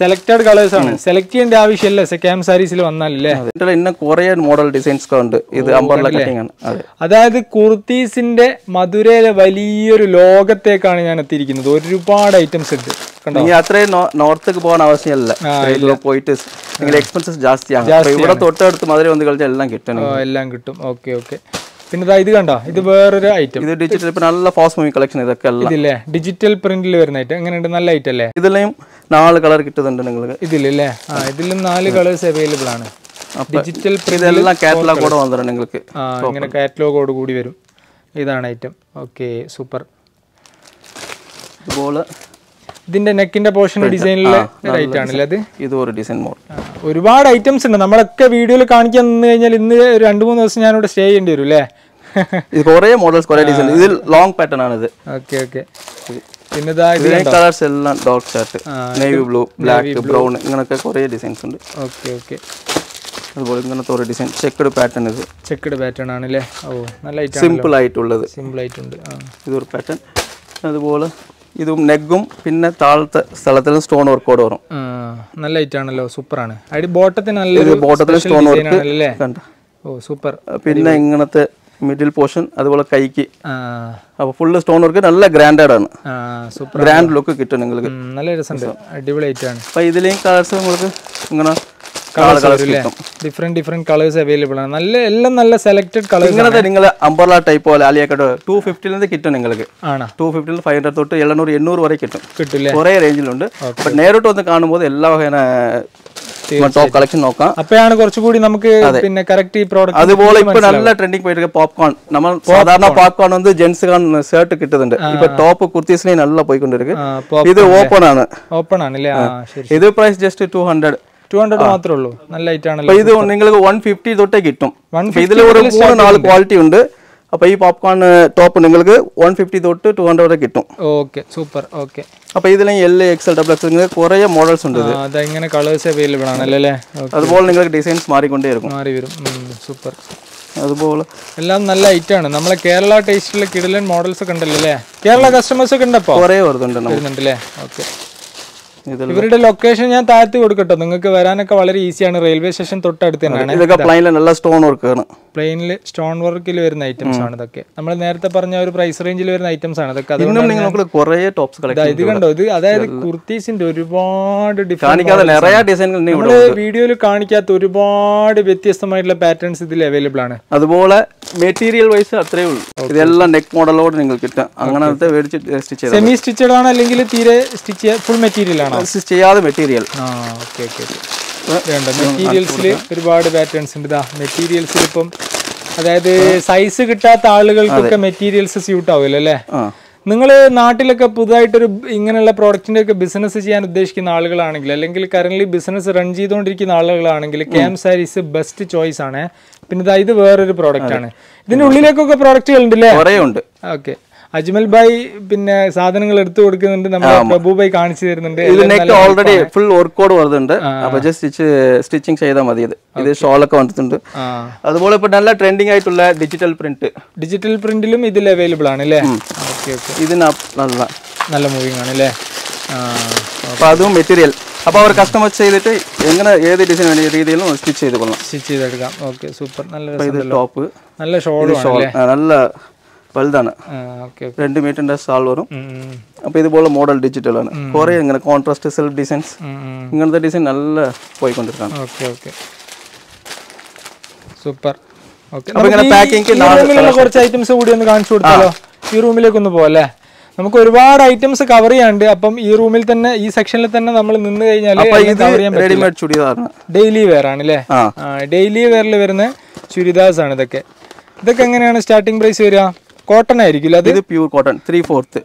സെലക്ടഡ് കളേഴ്സ് ആണ്. സെലക്ട് ചെയ്യേണ്ട ആവശ്യമില്ല ക്യാം സാരീസിൽ വന്നാലല്ലേ. ഇന്ന കുറേ മോഡൽ ഡിസൈൻസ് ഉണ്ട്. ഇത് അംബർല കട്ടിംഗ് ആണ്. അതായത് കുർത്തീസിന്റെ മധുരയിലെ വലിയൊരു ലോകത്തേക്കാണ് ഞാൻ എത്തിയിരിക്കുന്നത്. ഒരുപാട് ഐറ്റംസ് ഉണ്ട്. അത്രയും നോർത്തേക്ക് പോകാൻ ആവശ്യമില്ല, പോയിട്ട് നിങ്ങൾ എക്സ്പെൻസസ് ജാസ്തിയാണ്. ഇവിടെ തൊട്ടടുത്ത് മധുര വന്ന് കളിച്ചാൽ എല്ലാം കിട്ടും. എല്ലാം കിട്ടും. Okay okay. പിന്നെ ഇത് കണ്ടോ, ഇത് വേറൊരു ഐറ്റം. ഇത് ഡിജിറ്റൽ നല്ല ഫാസ്റ്റ് മൂവിംഗ് കളക്ഷൻ. ഇതൊക്കെ ഇതില്ലേ ഡിജിറ്റൽ പ്രിന്റിൽ വരുന്ന ഐറ്റം. എങ്ങനെയുണ്ട്, നല്ല ഐറ്റം അല്ലേ? ഇതിലെയും 4 കളർ കിട്ടുന്നുണ്ട് നിങ്ങൾക്ക് ഇതിലല്ലേ. ഇതിലും 4 കളേഴ്സ് അവൈലബിൾ ആണ്. ഡിജിറ്റൽ ഇതെല്ലാം കാറ്റലോഗോടെ വന്നിട്ടുണ്ട് നിങ്ങൾക്ക്. ഇങ്ങനെ കാറ്റലോഗോട് കൂടി വരും. ഇതാണ് ഐറ്റം. Okay super. ഇതുപോലെ ഇതിന്റെ നെക്കിന്റെ പോർഷൻ ഡിസൈനിലെ ഐറ്റം ആണല്ലേ അത്. ഇത് ഒരു ഡിസൈൻ മോഡൽ. ഒരുപാട് ഐറ്റംസ് ഉണ്ട്. നമ്മളൊക്കെ വീഡിയോയിൽ കാണിക്കാൻ നിന്ന് കഴിഞ്ഞാൽ ഇന്ന് 2-3 ദിവസം ഞാനിവിടെ സ്റ്റേ ചെയ്യേണ്ടി വരും അല്ലേ. ഇത് കുറേ മോഡൽസ്, കുറേ ഡിസൈൻ. ഇതിൽ ലോങ് പാറ്റേൺ ആണ് ഇത്. Okay okay. പിന്നെ കളേഴ്സ് എല്ലാം ഡോർക്ക് chart, navy blue, black, brown, ഇങ്ങനൊക്കെ കുറേ ഡിസൈൻസ് ഉണ്ട്. Okay okay. അതുപോലെ ഇങ്ങനത്തെ ഒരു ഡിസൈൻ ചെക്കഡ് പാറ്റേൺ. ഇത് ചെക്കഡ് പാറ്റേൺ ആണല്ലേ. ഓ നല്ല ഐറ്റം. സിമ്പിൾ ആയിട്ടുള്ളത്. സിമ്പിൾ ആയിട്ടുണ്ട്. ഇതൊരു പാറ്റേൺ. അതുപോലെ ഇതും നെഗും പിന്നെ താഴത്തെ സ്ഥലത്തിലും സ്റ്റോൺ വർക്കോട് വരും. നല്ല ഐറ്റം ആണല്ലോ, സൂപ്പർ ആണ്. അടി ബോട്ടത്തിന് നല്ലൊരു ബോട്ടത്തിൽ സ്റ്റോൺ വർക്ക് കണ്ട. ഓ സൂപ്പർ. പിന്നെ ഇങ്ങനത്തെ മിഡിൽ പോർഷൻ, അതുപോലെ കൈക്ക് അപ്പൊ ഫുള്ള് സ്റ്റോൺ വർക്ക് നല്ല ഗ്രാൻഡഡ് ആണ്. സൂപ്പർ ഗ്രാൻഡ് ലുക്ക് കിട്ടും നിങ്ങൾക്ക്. നല്ല രസമുണ്ട്, അടിപൊളി ഐറ്റം ആണ്. അപ്പൊ ഇതിലെയും കളേഴ്സ് നിങ്ങൾക്ക് ഇങ്ങനെ ഡിഫറെന്റ് കളേഴ്സ് അവൈലബിൾ ആണ്. എല്ലാം നല്ല സെലക്ടഡ് കളേഴ്സ്. ഇങ്ങനത്തെ നിങ്ങൾ അംബർല ടൈപ്പ് പോലെ അലിയാക്കട്ടോ 250 കിട്ടും നിങ്ങൾക്ക്. 250 500 തൊട്ട് 700 800 വരെ കിട്ടും. കുറെ റേഞ്ചിലുണ്ട്. അപ്പൊ നേരിട്ട് വന്ന് കാണുമ്പോൾ എല്ലാ വകേന ടോപ്പ് കളക്ഷൻ നോക്കാം. അപ്പോഴാണ് കുറച്ചുകൂടി നമുക്ക് പിന്നെ കറക്റ്റ് ഈ പ്രോഡക്റ്റ്. അതുപോലെ ഇപ്പൊ നല്ല ട്രെൻഡിങ് പോയിട്ട് പോപ്കോൺ. നമ്മൾ സാധാരണ പോപ്കോൺ വന്ന് ജെന്റ്സ് ഷർട്ട് കിട്ടുന്നുണ്ട്. ഇപ്പൊ ടോപ്പ് കുർത്തീസിനെ നല്ല പോയിക്കൊണ്ടിരിക്കും. ഇത് ഓപ്പൺ ആണ്. ഓപ്പൺ ആണല്ലേ. ഇത് പ്രൈസ് ജസ്റ്റ് 200 മാത്രമേ ഉള്ളൂ. നല്ല ഐറ്റം ആണല്ലോ. ഇത് നിങ്ങൾക്ക് 150 തൊട്ടേ കിട്ടും. ഇതിൽ ഒരു 3-4 ക്വാളിറ്റി ഉണ്ട്. അപ്പൊ ഈ പോപ്കോൺ ടോപ്പ് നിങ്ങൾക്ക് 150 തൊട്ട് 200 വരെ കിട്ടും. Okay super. ഓക്കെ. അപ്പൊ ഇതിൽ L, XL, XXL കുറെ മോഡൽസ് ഉണ്ട്. ഇങ്ങനെ കളേഴ്സ് അവൈലബിൾ ആണല്ലേ. അതുപോലെ നിങ്ങൾക്ക് ഡിസൈൻസ് മാറിക്കൊണ്ടേയിരിക്കും. മാറി വരും. സൂപ്പർ. അതുപോലെ എല്ലാം നല്ല ഐറ്റം ആണ്. നമ്മളെ കേരള ടേസ്റ്റിലെ കിടിലൻ മോഡൽസ് ഒക്കെ ഉണ്ടല്ലോ അല്ലേ. കേരള കസ്റ്റമേഴ്സ് ഒക്കെ ഉണ്ടപ്പോ കുറെ വരുന്നുണ്ടല്ലേ. ഓക്കെ. ഇവരുടെ ലൊക്കേഷൻ ഞാൻ താഴ്ത്തി കൊടുക്കട്ടോ, നിങ്ങൾക്ക് വരാനൊക്കെ വളരെ ഈസിയാണ്. റെയിൽവേ സ്റ്റേഷൻ തൊട്ടടുത്ത് തന്നെയാണ്. പ്ലെയിനിൽ സ്റ്റോൺ വർക്കിൽ വരുന്ന ഐറ്റംസ് ആണ് ഇതൊക്കെ. നമ്മൾ നേരത്തെ പറഞ്ഞ ഒരു പ്രൈസ് റേഞ്ചിൽ വരുന്ന ഐറ്റംസ് ആണ് ഇതൊക്കെ. ഇത് കണ്ടോ, ഇത് അതായത് കുർത്തീസിന്റെ ഒരുപാട് നമ്മള് വീഡിയോയിൽ കാണിക്കാത്ത ഒരുപാട് വ്യത്യസ്തമായിട്ടുള്ള പാറ്റേൺസ് ഇതിൽ അവൈലബിൾ ആണ്. അതുപോലെ മെറ്റീരിയൽ വൈസ് അത്രേ ഉള്ളൂ. ഇതെല്ലാം നെക്ക് മോഡലോട് നിങ്ങൾക്ക് കിട്ടാം. അങ്ങനത്തെ സെമി സ്റ്റിച്ചഡ് ആണ് അല്ലെങ്കിൽ തീരെ സ്റ്റിച്ച് ഫുൾ മെറ്റീരിയൽ ആണ്? ചെയ്യാതെ മെറ്റീരിയൽ. മെറ്റീരിയൽസിൽ ഒരുപാട് പാറ്റേൺസ് ഉണ്ട്. മെറ്റീരിയൽസിൽ ഇപ്പം അതായത് സൈസ് കിട്ടാത്ത ആളുകൾക്കൊക്കെ മെറ്റീരിയൽസ് സ്യൂട്ട് ആവുമല്ലോ അല്ലേ. നിങ്ങൾ നാട്ടിലൊക്കെ പുതുതായിട്ടൊരു ഇങ്ങനെയുള്ള പ്രോഡക്റ്റിന്റെ ഒക്കെ ബിസിനസ് ചെയ്യാൻ ഉദ്ദേശിക്കുന്ന ആളുകളാണെങ്കിൽ, അല്ലെങ്കിൽ കറന്റ് ബിസിനസ് റൺ ചെയ്തുകൊണ്ടിരിക്കുന്ന ആളുകളാണെങ്കിൽ ക്യാം സാരീസ് ബെസ്റ്റ് ചോയ്സ് ആണ്. പിന്നെ ഇത് വേറൊരു പ്രോഡക്റ്റ് ആണ്. ഇതിന്റെ ഉള്ളിലേക്കൊക്കെ പ്രോഡക്റ്റുകൾ ഉണ്ടല്ലേ? ഓക്കെ. അജ്മൽ ഭായ് പിന്നെ സാധനങ്ങൾ എടുത്തു കൊടുക്കുന്നുണ്ട്. നമ്മുടെ പ്രഭു ഭായ് കാണിച്ചു തരുന്നുണ്ട്. ഓൾറെഡി ഫുൾ വർക്കോട് വരുന്നുണ്ട്. അപ്പൊ ജസ്റ്റ് സ്റ്റിച്ചിങ് ചെയ്താൽ മതി. ഇത് ഷോളൊക്കെ വന്നിട്ടുണ്ട്. അതുപോലെ ഇപ്പൊ നല്ല ട്രെൻഡിങ് ആയിട്ടുള്ള ഡിജിറ്റൽ പ്രിന്റിലും ഇതിൽ അവൈലബിൾ ആണ് അല്ലേ. ഇതിന് നല്ല മൂവിങ് ആണ് അല്ലേ. അപ്പൊ അതും മെറ്റീരിയൽ. അപ്പൊ അവർ കസ്റ്റമൈസ് ചെയ്തിട്ട് എങ്ങനെ ഏത് ഡിസൈൻ വേണ്ട രീതിയിലും സ്റ്റിച്ച് ചെയ്തെടുക്കാം. Okay super. നല്ല ടോപ്പ്, നല്ല ഷോൾ, നല്ല വലുതാണ്. 2 മീറ്ററിന്റെ ഷാൾ വരും. അപ്പൊ ഇതുപോലെ മോഡൽ ഡിജിറ്റൽ ആണ്. കുറെ ഇങ്ങനെ കോൺട്രാസ്റ്റ് സെൽഫ് ഡിസൈൻസ്, ഇങ്ങനത്തെ ഡിസൈൻ നല്ല പോയിക്കൊണ്ടിരിക്കുകയാണ്. സൂപ്പർ. കുറച്ച് ഐറ്റംസ് കൂടി ഒന്ന് കാണിച്ചു കൊടുത്താലോ? ഈ റൂമിലേക്ക് ഒന്ന് പോവല്ലേ. നമുക്ക് ഒരുപാട് ഐറ്റംസ് കവർ ചെയ്യാണ്ട്. അപ്പം ഈ റൂമിൽ തന്നെ, ഈ സെക്ഷനിൽ തന്നെ നമ്മൾ നിന്ന് കഴിഞ്ഞാൽ ഡെയിലി വെയർ ആണ് അല്ലേ. ഡെയിലി വെയറിൽ വരുന്ന ചുരിദാർസ് ആണ് ഇതൊക്കെ. എങ്ങനെയാണ് സ്റ്റാർട്ടിംഗ് പ്രൈസ് വരിക? കോട്ടൺ ആയിരിക്കും അത്? ഇത് പ്യൂർ കോട്ടൺ 3/4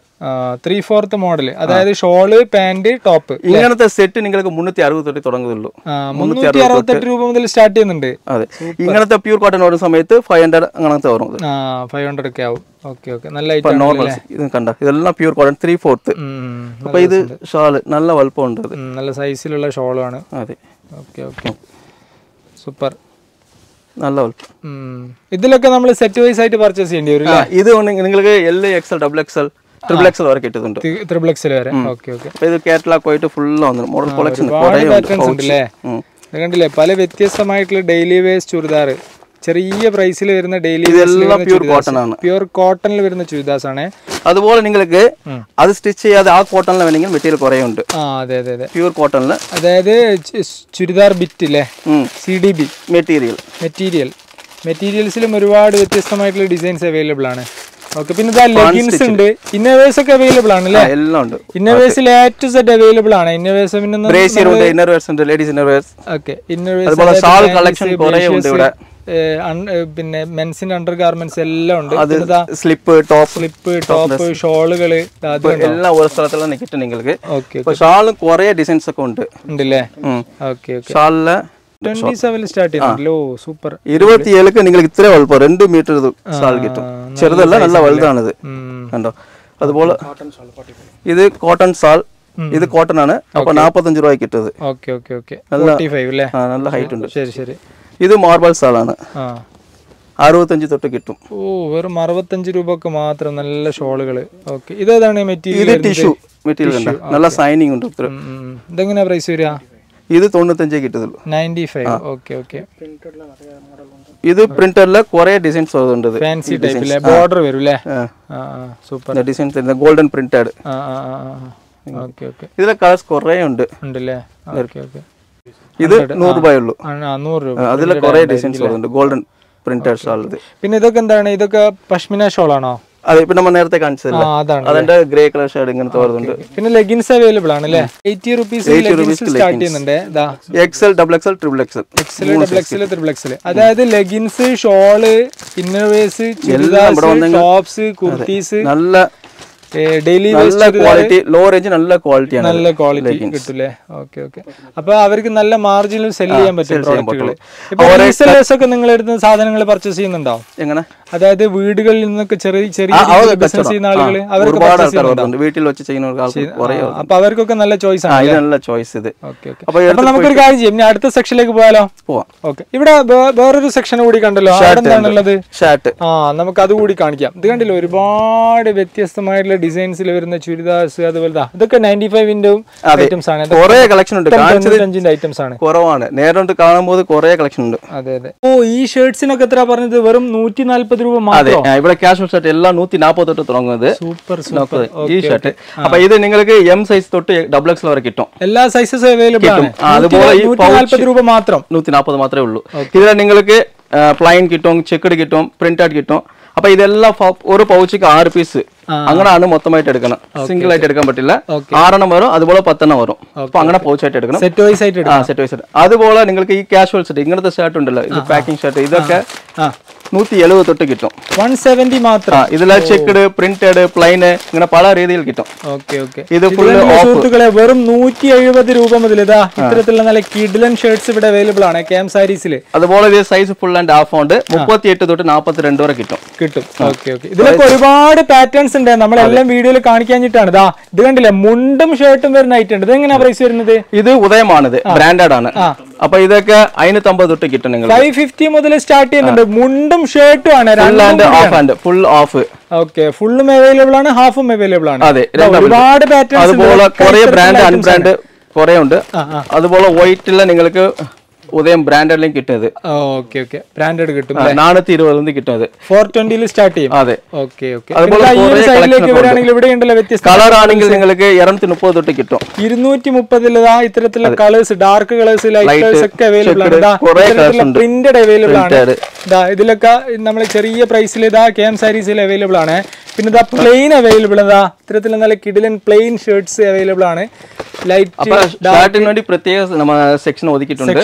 3/4 മോഡൽ, അതായത് ഷോള് പാന്റ് ടോപ്പ്. ഇങ്ങനത്തെ സെറ്റ് നിങ്ങൾക്ക് 360 തൊട്ട് തുടങ്ങുന്നുള്ളൂ. 368 രൂപ മുതൽ സ്റ്റാർട്ട് ചെയ്യുന്നുണ്ട്. അതെ, ഇങ്ങനത്തെ പ്യൂർ കോട്ടൺ വരുന്ന സമയത്ത് 500 അങ്ങനത്തെ വരും. 500 ഒക്കെ ആവും. ഓക്കെ ഓക്കെ, നല്ല ഐറ്റം നോർമൽ. ഇത് കണ്ട, ഇതെല്ലാം പ്യൂർ കോട്ടൺ 3/4. അപ്പൊ ഇത് ഷാള് നല്ല വലുപ്പമുണ്ട്, നല്ല സൈസിലുള്ള ഷോളാണ്. അതെ, ഓക്കെ ഓക്കെ, സൂപ്പർ, നല്ല വലുപ്പം. ഇതിലൊക്കെ നമ്മൾ സെറ്റ് വൈസ് ആയിട്ട് പർച്ചേസ് ചെയ്യേണ്ടി വരും. ഇത് നിങ്ങൾക്ക് L, XL, XXL, XXL വരെ കിട്ടുന്നുണ്ട്. XXL വരെ. Okay okay. ഇത് കാറ്റലോഗ് പോയിട്ട് ഫുൾ ആണ്, മോഡൽ കളക്ഷൻ കണ്ടില്ലേ, പല വ്യത്യസ്തമായിട്ടുള്ള ഡെയിലി വേസ്റ്റ് ചുരിദാർ, ചെറിയ പ്രൈസിൽ വരുന്ന ഡെയിലി പ്യൂർ കോട്ടൺ ആണ്, പ്യൂർ കോട്ടണിൽ വരുന്ന ചുരിദാർസ് ആണ്. അതുപോലെ നിങ്ങൾക്ക് അത് സ്റ്റിച്ച് ചെയ്യാതെ ആ കോട്ടണിൽ വേണമെങ്കിൽ മെറ്റീരിയൽ കുറേ ഉണ്ട്. അതെ അതെ അതെ, പ്യൂർ കോട്ടണില്, അതായത് ചുരിദാർ ബിറ്റ് ഇല്ലേ, CDB മെറ്റീരിയൽസിലും ഒരുപാട് വ്യത്യസ്തമായിട്ടുള്ള ഡിസൈൻസ് അവൈലബിൾ ആണ്. ഓക്കെ, പിന്നെ ഇതാ ലെഗിൻസ് ഉണ്ട്, ഇന്നവേഴ്സ് ഒക്കെ അവൈലബിൾ ആണ് അല്ലേ? എല്ലാം ഉണ്ട്. ഇന്നവേഴ്സിൽ A to Z അവൈലബിൾ ആണ്. ഇന്നവേഴ്സ് പിന്നെ പിന്നെ മെൻസിന്റെ അണ്ടർ ഗാർമെന്റ്സ് എല്ലാം ഉണ്ട്. സ്ലിപ്പ് ടോപ്പ് ഷോളുകള് എല്ലാം ഒരു സ്ഥലത്തെല്ലാം കിട്ടും നിങ്ങൾക്ക്. ഷാളും കുറെ ഡിസൈൻസ് ഒക്കെ ഉണ്ട് ഉണ്ടല്ലേ? Okay okay. ഷാളില് 27 സ്റ്റാർട്ട് ചെയ്യുന്നുണ്ടല്ലോ, സൂപ്പർ. 27 നിങ്ങൾക്ക് ഇത്ര വലുപ്പം 2 മീറ്റർ ഷാൾ കിട്ടും. ചെറുതല്ല, നല്ല വലുതാണിത്, കണ്ടോ? അതുപോലെ ഇത് കോട്ടൺ ഷാൾ, ഇത് കോട്ടൺ ആണ്. അപ്പൊ 45 രൂപ കിട്ടുന്നത്. ഓക്കെ ഓക്കെ ഓക്കെ, 45 അല്ലേ? നല്ല ഹൈറ്റ് ഉണ്ട്. ശരി ശരി. ഇത് മാർബിൾ ഷാൾ ആണ്, 65 തൊട്ട് കിട്ടും. വെറും 65 രൂപക്ക് മാത്രം നല്ല ഷോളുകള്. ഓക്കെ, ഇതേതാണ് മെറ്റീരിയൽ? ഇത് ടിഷ്യൂ മെറ്റീരിയൽ, നല്ല സൈനിങ് ഉണ്ട്. ഇതെങ്ങനെയാ പ്രൈസ് വരിക? ഇത് 95 കിട്ടുന്നുള്ളൂ. 95. Okay okay. ഇത് പ്രിന്ററില് കുറെ ഡിസൈൻസ് വരുന്നുണ്ട്. ഫാൻസി ടൈപ്പിലെ ബോർഡർ വരും അല്ലേ? Super designs, golden printed. Okay okay. ഇതിലെ കളേഴ്സ് കുറെ ഉണ്ട് ഉണ്ടല്ലേ? Okay okay. ഇത് 100 രൂപയുള്ളൂ. 100 രൂപ. അതിലെ കുറെ ഡിസൈൻസ് വരുന്നുണ്ട്, ഗോൾഡൻ പ്രിന്റഡ് ഷാൾ. പിന്നെ ഇതൊക്കെ എന്താണ്? ഇതൊക്കെ പഷ്മിന ഷോൾ ആണോ? അതെ, ഇപ്പൊ നമ്മൾ നേരത്തെ കാണിച്ചതല്ലേ, അതിന്റെ ഗ്രേ കളർ ഷെയ്ഡ് ഇങ്ങനത്തെ വരുന്നുണ്ട്. പിന്നെ ലെഗിൻസ് അവൈലബിൾ ആണ് അല്ലേ? 80 രൂപീസ് സ്റ്റാർട്ട് ചെയ്യുന്നുണ്ട്. XL, XXL, XXL. XL, XXL, XXL. അതായത് leggings, shawl, innerwears, churidars, tops, kurtis, നല്ല ഡെയിലി ക്വാളിറ്റി, ലോ റേഞ്ച്, നല്ല ക്വാളിറ്റിയാണ്, നല്ല ക്വാളിറ്റി കിട്ടൂലേ? Okay okay. അപ്പൊ അവർക്ക് നല്ല മാർജിനിൽ സെല് ചെയ്യാൻ പറ്റും പ്രോഡക്റ്റുകൾ. ഇപ്പൊ റീസെല്ലേഴ്സ് ഒക്കെ നിങ്ങൾ എടുത്ത സാധനങ്ങൾ പർച്ചേസ് ചെയ്യുന്നുണ്ടോ? എങ്ങനെ? അതായത് വീടുകളിൽ നിന്നൊക്കെ ചെറിയ ചെറിയ ബിസിനസ് ചെയ്യുന്ന ആളുകൾ, വീട്ടിൽ വെച്ച് ചെയ്യുന്ന, അപ്പൊ അവർക്കൊക്കെ നല്ല ചോയ്സ് ആണ്. നല്ല ചോയ്സ് ഇത്. അപ്പൊ നമുക്കൊരു കാര്യം ചെയ്യാം, ഇനി അടുത്ത സെക്ഷനിലേക്ക് പോയാലോ? പോവാം. ഓക്കെ, ഇവിടെ വേറൊരു സെക്ഷൻ കൂടി കണ്ടല്ലോ, എന്താണുള്ളത്? ഷർട്ട്. നമുക്ക് അത് കൂടി കാണിക്കാം. ഇത് കണ്ടില്ലോ, ഒരുപാട് വ്യത്യസ്തമായിട്ടുള്ള ഡിസൈൻസിൽ വരുന്ന ചുരിദാർസ്, അതുപോലെ ഇതൊക്കെ 95 ഐറ്റംസ് ആണ്. കുറെ കളക്ഷൻ ഉണ്ട്, 95 ഐറ്റംസ് ആണ്, കുറവാണ്. നേരിട്ട് കാണുമ്പോൾ കുറെ കളക്ഷൻ ഉണ്ട്. അതെ അതെ. ഓ, ഈ ഷർട്ട്സിനൊക്കെ എത്ര പറഞ്ഞത്? വെറും 140 രൂപ മാത്രം. ഇവിടെ കാഷ്വൽ ഷർട്ട് എല്ലാം 140 തൊട്ട് തുടങ്ങുന്നത്. Super super. ഈ ഷർട്ട് അപ്പൊ ഇത് നിങ്ങൾക്ക് M സൈസ് തൊട്ട് XXL വരെ കിട്ടും. എല്ലാ സൈസസ് അവൈലബിൾ ആണ്. അതുപോലെ 140 രൂപ മാത്രം, 140 മാത്രമേ ഉള്ളൂ. ഇതിൽ നിങ്ങൾക്ക് പ്ലൈൻ കിട്ടും, ചെക്കഡ് കിട്ടും, പ്രിന്റഡ് കിട്ടും. അപ്പൊ ഇതെല്ലാം ഒരു പൗച്ചിക്ക് 6 പീസ് അങ്ങനെയാണ് മൊത്തമായിട്ട് എടുക്കണം. സിംഗിൾ ആയിട്ട് എടുക്കാൻ പറ്റില്ല. 6 വരും, അതുപോലെ 10 വരും. അപ്പൊ അങ്ങനെ പൗച്ചായിട്ട് എടുക്കണം, സെറ്റ് വൈസ് ആയിട്ട്. അതുപോലെ നിങ്ങൾക്ക് ഈ കാഷ്വൽ ഷർട്ട്, ഇങ്ങനത്തെ ഷർട്ട് ഉണ്ടല്ലോ, ഇത് പാക്കിംഗ് ഷർട്ട്, ഇതൊക്കെ 170 തൊട്ട് കിട്ടും. 170 മാത്രം. ഇതിലെല്ലാം ചെക്കഡ്, പ്രിന്റഡ്, പ്ലൈന്, ഇങ്ങനെ പല രീതിയിൽ കിട്ടും. ഇത് സുഹൃത്തുക്കളെ, വെറും 170 രൂപ മുതൽ ഇതാ ഇത്തരത്തിലുള്ള നല്ല കിഡ്ലൻ ഷർട്ട്സ് ഇവിടെ അവൈലബിൾ ആണ് KM സാരീസിൽ. അതുപോലെ ഇത് സൈസ് ഫുൾ ആൻഡ് ഹാഫ് ഉണ്ട്, 38 തൊട്ട് 42 വരെ കിട്ടും. Okay okay. ഇതിലൊക്കെ ഒരുപാട് പാറ്റേൺസ് ഉണ്ട്, നമ്മളെല്ലാം വീഡിയോയിൽ കാണിക്കാഞ്ഞിട്ടാണ്. ഇതാ ഇത് കണ്ടില്ലേ, മുണ്ടും ഷർട്ടും വരുന്ന ഐറ്റം ഉണ്ട്. ഇത് എങ്ങനെയാ പ്രൈസ് വരുന്നത്? ഇത് ഉദയമാണിത്, ബ്രാൻഡഡ് ആണ്. അപ്പൊ ഇതൊക്കെ 550 തൊട്ട് കിട്ടും. 550 മുതൽ സ്റ്റാർട്ട് ചെയ്യുന്നുണ്ട്. മുണ്ടും ഷർട്ടും ആണ്, ഫുൾ ഓഫ്. ഓക്കെ, ഫുള്ളും അവൈലബിൾ ആണ്, ഹാഫും അവൈലബിൾ ആണ്. ഒരുപാട് പാറ്റേൺസ്, അതുപോലെ കുറെ ബ്രാൻഡ് അൺബ്രാൻഡ് കുറെ ഉണ്ട്. അതുപോലെ വൈറ്റില് നിങ്ങൾക്ക് ഉദയം ബ്രാൻഡഡിലും കിട്ടുന്നത്. ഓക്കെ ഓക്കെ, ബ്രാൻഡഡ് കിട്ടും. 420 കിട്ടുന്നത്, 420 സ്റ്റാർട്ട് ചെയ്യും. അതെ, ഓക്കെ ഓക്കെ. കളർ ആണെങ്കിൽ നിങ്ങൾക്ക് 230 തൊട്ട് കിട്ടും. 230 ഇത്തരത്തിലുള്ള colours, dark colours, light colours ഒക്കെ അവൈലബിൾ ആണ്. പ്രിന്റഡ് അവൈലബിൾ ആണ്. ഇതിലൊക്കെ നമ്മൾ ചെറിയ പ്രൈസിൽ KM സാരീസിൽ അവൈലബിൾ ആണ്. പിന്നെ ഇതാ പ്ലെയിൻ അവൈലബിൾ, ഇത്തരത്തിലുള്ള നല്ല കിഡിലൻ പ്ലെയിൻ ഷർട്ട്സ് അവൈലബിൾ ആണ്. ഷർട്ടിന് വേണ്ടി പ്രത്യേക സെക്ഷൻ ഒതുക്കിയിട്ടുണ്ട്.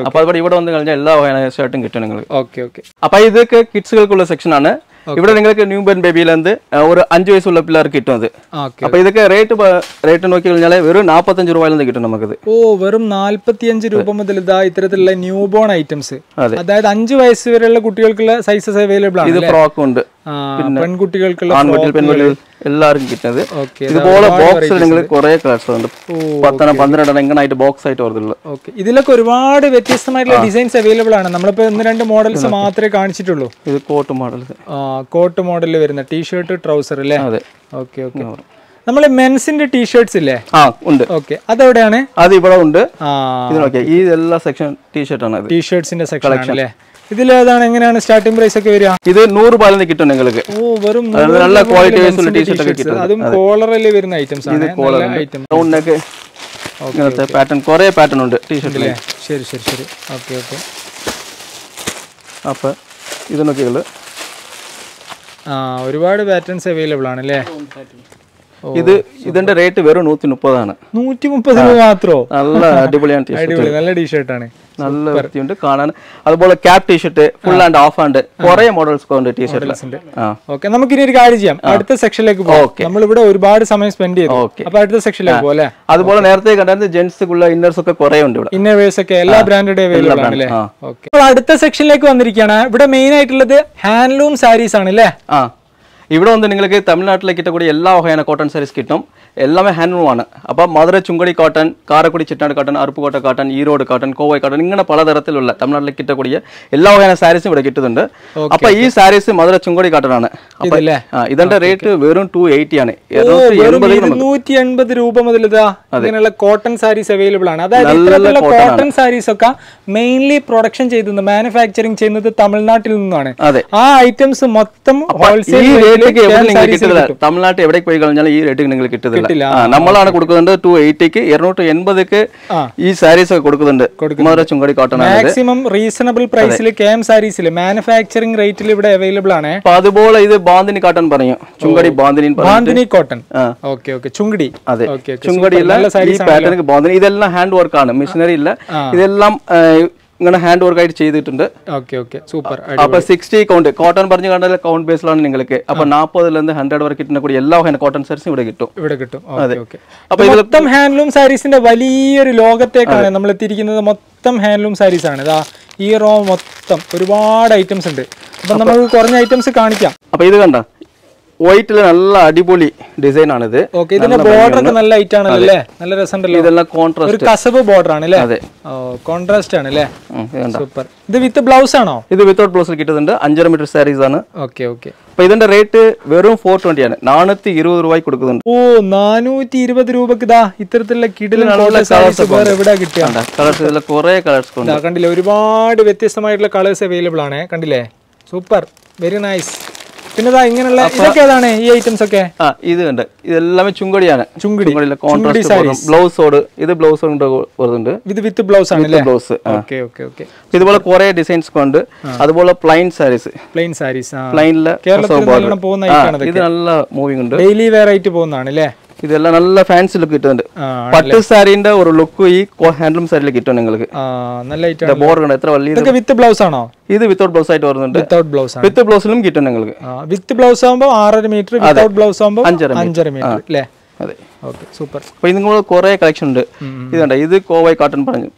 അപ്പൊ അതുപോലെ ഇവിടെ വന്ന് കഴിഞ്ഞാൽ എല്ലാ ഷർട്ടും കിട്ടും നിങ്ങൾക്ക്. Okay okay. അപ്പൊ ഇതൊക്കെ കിഡ്സുകൾക്കുള്ള സെക്ഷൻ ആണ്. ഇവിടെ നിങ്ങൾക്ക് ന്യൂ ബോൺ ബേബിയിലെന്ത് ഒരു 5 വയസ്സുള്ള പിള്ളേർക്ക് കിട്ടും അത്. അപ്പൊ ഇതൊക്കെ റേറ്റ് നോക്കി കഴിഞ്ഞാൽ വെറും 45 രൂപയിലെന്ന് കിട്ടും നമുക്കത്. വെറും 45 രൂപ മുതൽ ഇതാ ഇത്തരത്തിലുള്ള ന്യൂ ബോൺ ഐറ്റംസ്, അതായത് 5 വയസ്സ് വരെയുള്ള കുട്ടികൾക്കുള്ള സൈസസ് അവൈലബിൾ ആണ്. ഇത് ഫ്രോക്ക് ഉണ്ട്, പെൺകുട്ടികൾക്കുള്ള ആൺകുട്ടികൾ പെൺകുട്ടികൾ എല്ലാവർക്കും കിട്ടുന്നത്. ഇതുപോലെ ബോക്സിൽ നിങ്ങൾ കുറെ കളേഴ്സ് ഉണ്ട്, 10 12 എങ്ങനായിട്ട് ബോക്സ് ആയിട്ട് വരുന്നുള്ളൂ. ഇതിലൊക്കെ ഒരുപാട് വ്യത്യസ്തമായിട്ടുള്ള ഡിസൈൻസ് അവൈലബിൾ ആണ്. നമ്മളിപ്പോ 1-2 മോഡൽസ് മാത്രമേ കാണിച്ചിട്ടുള്ളൂ. ഇത് കോട്ട് മോഡൽസ്, കോട്ട് മോഡലിൽ വരുന്ന ടീഷർട്ട് ട്രൗസർ അല്ലേ? Okay okay. നമ്മള് മെൻസിന്റെ ടീഷർട്സ് ഇല്ലേ? ഉണ്ട്. ഓക്കെ, അതെവിടെയാണ്? അത് ഇവിടെ ഉണ്ട്. ഈ എല്ലാ സെക്ഷൻ ടീഷർട്ടാണ്, ടീഷർട്സിന്റെ സെക്ഷൻ അല്ലേ? ഇതിലേതാണ്, എങ്ങനെയാണ് സ്റ്റാർട്ടിംഗ് പ്രൈസ് ഒക്കെ വരിക? ഇത് 100 രൂപയിൽ കിട്ടും നിങ്ങൾക്ക്. വെറും നല്ല ക്വാളിറ്റി വൈസുള്ള ടീഷർട്ട് ഒക്കെ കിട്ടും. അതും കോളറിൽ വരുന്ന ഐറ്റംസ് ആണ്. ഇങ്ങനത്തെ പാറ്റേൺ കുറെ പാറ്റേൺ ഉണ്ട് ടീഷർട്ടിലെ. ശരി ശരി ശരി. Okay okay. അപ്പൊ ഇത് നോക്കിയുള്ളൂ, ഒരുപാട് പാറ്റേൺസ് അവൈലബിൾ ആണ് അല്ലേ? ഇതിന്റെ റേറ്റ് വെറും 130 ആണ്. 130 രൂപ മാത്രമോ? നല്ല അടിപൊളിയാണ്, അടിപൊളി നല്ല ടീഷർട്ട് ആണ്, നല്ല വൃത്തിയുണ്ട് കാണാൻ. അതുപോലെ cap T-shirt, full and half and കുറെ മോഡൽസ് ഉണ്ട് ടീഷർട്ട്. ഓക്കെ, നമുക്ക് ഇനി ഒരു കാര്യം ചെയ്യാം, അടുത്ത സെക്ഷനിലേക്ക് പോകാം. നമ്മൾ ഇവിടെ ഒരുപാട് സമയം സ്പെൻഡ് ചെയ്തു. അപ്പൊ അടുത്ത സെക്ഷനിലേക്ക് പോലെ. അതുപോലെ നേരത്തെ കണ്ടായിരുന്നു ജെന്റ്സുള്ള ഇന്നേഴ്സ് ഒക്കെ കുറെ ഉണ്ട് ഇവിടെ. ഇന്നേഴ്സ് ഒക്കെ എല്ലാ ബ്രാൻഡഡ് അവൈലബിൾ ആണ് അല്ലേ? ഓക്കെ, അടുത്ത സെക്ഷനിലേക്ക് വന്നിരിക്കുകയാണ്. ഇവിടെ മെയിൻ ആയിട്ടുള്ളത് ഹാൻഡ്ലൂം സാരീസ് ആണ് അല്ലേ? ഇവിടെ വന്ന് നിങ്ങൾക്ക് തമിഴ്നാട്ടിലെ കിട്ടக்கூடிய എല്ലാ വகையான കോട്ടൺ സാരീസ് കിട്ടും. எல்லாமே ஹேண்ட்லூம் ആണ്. അപ്പോൾ Madurai Sungudi cotton, Karaikudi Chettinad cotton, Aruppukottai cotton, Erode cotton, Kovai cotton, ഇങ്ങനെ പലതരത്തിലുള്ള തമിഴ്നാട്ടിൽ കിട്ടக்கூடிய എല്ലാ വகையான സാരീസും ഇവിടെ കിട്ടുന്നുണ്ട്. അപ്പോൾ ഈ സാരീസ് മധുര ചുങ്കടി കോട്ടൺ ആണ്. അപ്പോൾ ഇതിന്റെ റേറ്റ് വെറും 280 ആണ്. 280 രൂപ മുതൽ ഇതാ ഇങ്ങനെയുള്ള കോട്ടൺ സാരീസ് അവൈലബിൾ ആണ്. അതായത് ഇത്തരത്തിലുള്ള കോട്ടൺ സാരീസ് ഒക്കെ മെയിൻലി പ്രൊഡക്ഷൻ ചെയ്യുന്നത്, മാനുഫാക്ചറിങ് ചെയ്യുന്നത് തമിഴ്നാട്ടിൽ നിന്നാണ്. ആ ഐറ്റംസ് മൊത്തം ഹോൾസെയിൽ തമിഴ്നാട്ടിൽ എവിടേക്ക് പോയി കഴിഞ്ഞാൽ ഈ റേറ്റ് നിങ്ങൾ കിട്ടുന്നില്ല. നമ്മളാണ് കൊടുക്കുന്നുണ്ട് 280ക്ക് 280ക്ക് ഈ സാരീസ് ഒക്കെ കൊടുക്കുന്നുണ്ട്. മധുര ചുങ്കടി കോട്ടൺ മാക്സിമം റീസണബിൾ പ്രൈസിൽ KM സാരീസിൽ മാനുഫാക്ചറിംഗ് റേറ്റിൽ ഇവിടെ അവൈലബിൾ ആണ്. അപ്പൊ അതുപോലെ ഇത് ബാന്തിനി കോട്ടൺ പറയും, Chungadi bandhani cotton. Okay okay, Chungadi. അതെ, ചുങ്കടി ഇല്ല, ഈ പാറ്റേൺ ബാന്തിനി. ഇതെല്ലാം ഹാൻഡ് വർക്ക് ആണ്, മെഷീനറി ഇല്ല. ഇതെല്ലാം ഇങ്ങനെ ഹാൻഡ് വർക്ക് ആയിട്ട് ചെയ്തിട്ടുണ്ട്. സൂപ്പർ. അപ്പൊ 60 കൗണ്ട് കോട്ടൺ പറഞ്ഞു കണ്ടാൽ കൗണ്ട് ബേസിലാണ് നിങ്ങൾക്ക്. അപ്പൊ 40 100 വരെ കിട്ടുന്ന കൂടി എല്ലാ കോട്ടൺ സാരീസും ഇവിടെ കിട്ടും. അപ്പൊ മൊത്തം ഹാൻഡ്ലൂം സാരീസിന്റെ വലിയൊരു ലോകത്തേക്കാണ് നമ്മൾ എത്തിയിരിക്കുന്നത്. മൊത്തം ഹാൻഡ്ലൂം സാരീസ് ആണ്. ഇതാ ഈ റോ മൊത്തം ഒരുപാട് ഐറ്റംസ് ഉണ്ട്. അപ്പൊ നമുക്ക് കുറഞ്ഞ ഐറ്റംസ് കാണിക്കാം. അപ്പൊ ഇത് കണ്ട വൈറ്റില് നല്ല അടിപൊളി ഡിസൈൻ ആണിത്. ഇതിന്റെ ബോർഡർ ഒക്കെ നല്ല ഹൈറ്റ് ആണല്ലേ, നല്ല രസമുണ്ടല്ലോ. ഇതെല്ലാം കോൺട്രാസ്റ്റ്, ഒരു കസബ് ബോർഡർ ആണ് അല്ലേ? കോൺട്രാസ്റ്റ് ആണ് അല്ലേ? സൂപ്പർ. ഇത് വിത്ത് ബ്ലൗസ് ആണോ? ഇത് വിത്തൗട്ട് ബ്ലൗസിൽ കിട്ടുന്നുണ്ട്. 5.5 മീറ്റർ സാരീസ് ആണ്. Okay okay. അപ്പൊ ഇതിന്റെ റേറ്റ് വെറും 420 ആണ്. 420 രൂപയ്ക്ക് കൊടുക്കുന്നുണ്ട്. 420 രൂപക്ക് ഇതാ ഇത്തരത്തിലുള്ള കിടിലൻ കളേഴ്സ് വേറെ എവിടെ കിട്ടിയ കളേഴ്സ്? ഇതിൽ കുറെ കളേഴ്സ് കണ്ടില്ലേ, ഒരുപാട് വ്യത്യസ്തമായിട്ടുള്ള കളേഴ്സ് അവൈലബിൾ ആണ്. കണ്ടില്ലേ, സൂപ്പർ, വെരി നൈസ്. പിന്നെ ഇങ്ങനെയുള്ള ഇതൊക്കെ ഏതാണ് ഈ ഐറ്റംസ് ഒക്കെ? ഇത് കണ്ട് ഇതെല്ലാം ചുങ്കടിയാണ്. ചുങ്കടിയിലെ ബ്ലൗസോട്, ഇത് ബ്ലൗസ് വരുന്നുണ്ട്. ഇത് വിത്ത് ബ്ലൗസ് ആണ് ബ്ലൗസ്. ഇതുപോലെ കുറെ ഡിസൈൻസ് ഉണ്ട്. അതുപോലെ പ്ലെയിൻ സാരീസ്, പ്ലെയിനിലെ ഇത് നല്ല മൂവിംഗ് ഉണ്ട്. ഡെയിലി വെയർ ആയിട്ട് പോകുന്നതാണ് അല്ലേ? ഇതെല്ലാം നല്ല ഫാൻസി ലുക്ക് കിട്ടുന്നുണ്ട്. പട്ട് സാരിന്റെ ഒരു ലുക്ക് ഈ ഹാൻഡ്ലൂം സാരിയിൽ കിട്ടും നിങ്ങൾക്ക്. ബോർഡർ എത്ര വലിയ. വിത്ത് ബ്ലൗസ് ആണോ? ഇത് വിത്തൗട്ട് ബ്ലൗസ് ആയിട്ട് വരുന്നുണ്ട്. വിത്ത് ബ്ലൗസിലും കിട്ടും നിങ്ങൾക്ക്. വിത്ത് ബ്ലൗസ് ആകുമ്പോൾ 6.5 മീറ്റർ, വിത്തൗട്ട് ബ്ലൗസ് ആകുമ്പോൾ 5.5 മീറ്റർ അല്ലേ? അതെ, സൂപ്പർ. അപ്പൊ ഇത് നിങ്ങൾ കുറെ കളക്ഷൻ ഉണ്ട്. ഇതുണ്ട്, ഇത് കോവൈ കോട്ടൺ പറഞ്ഞു.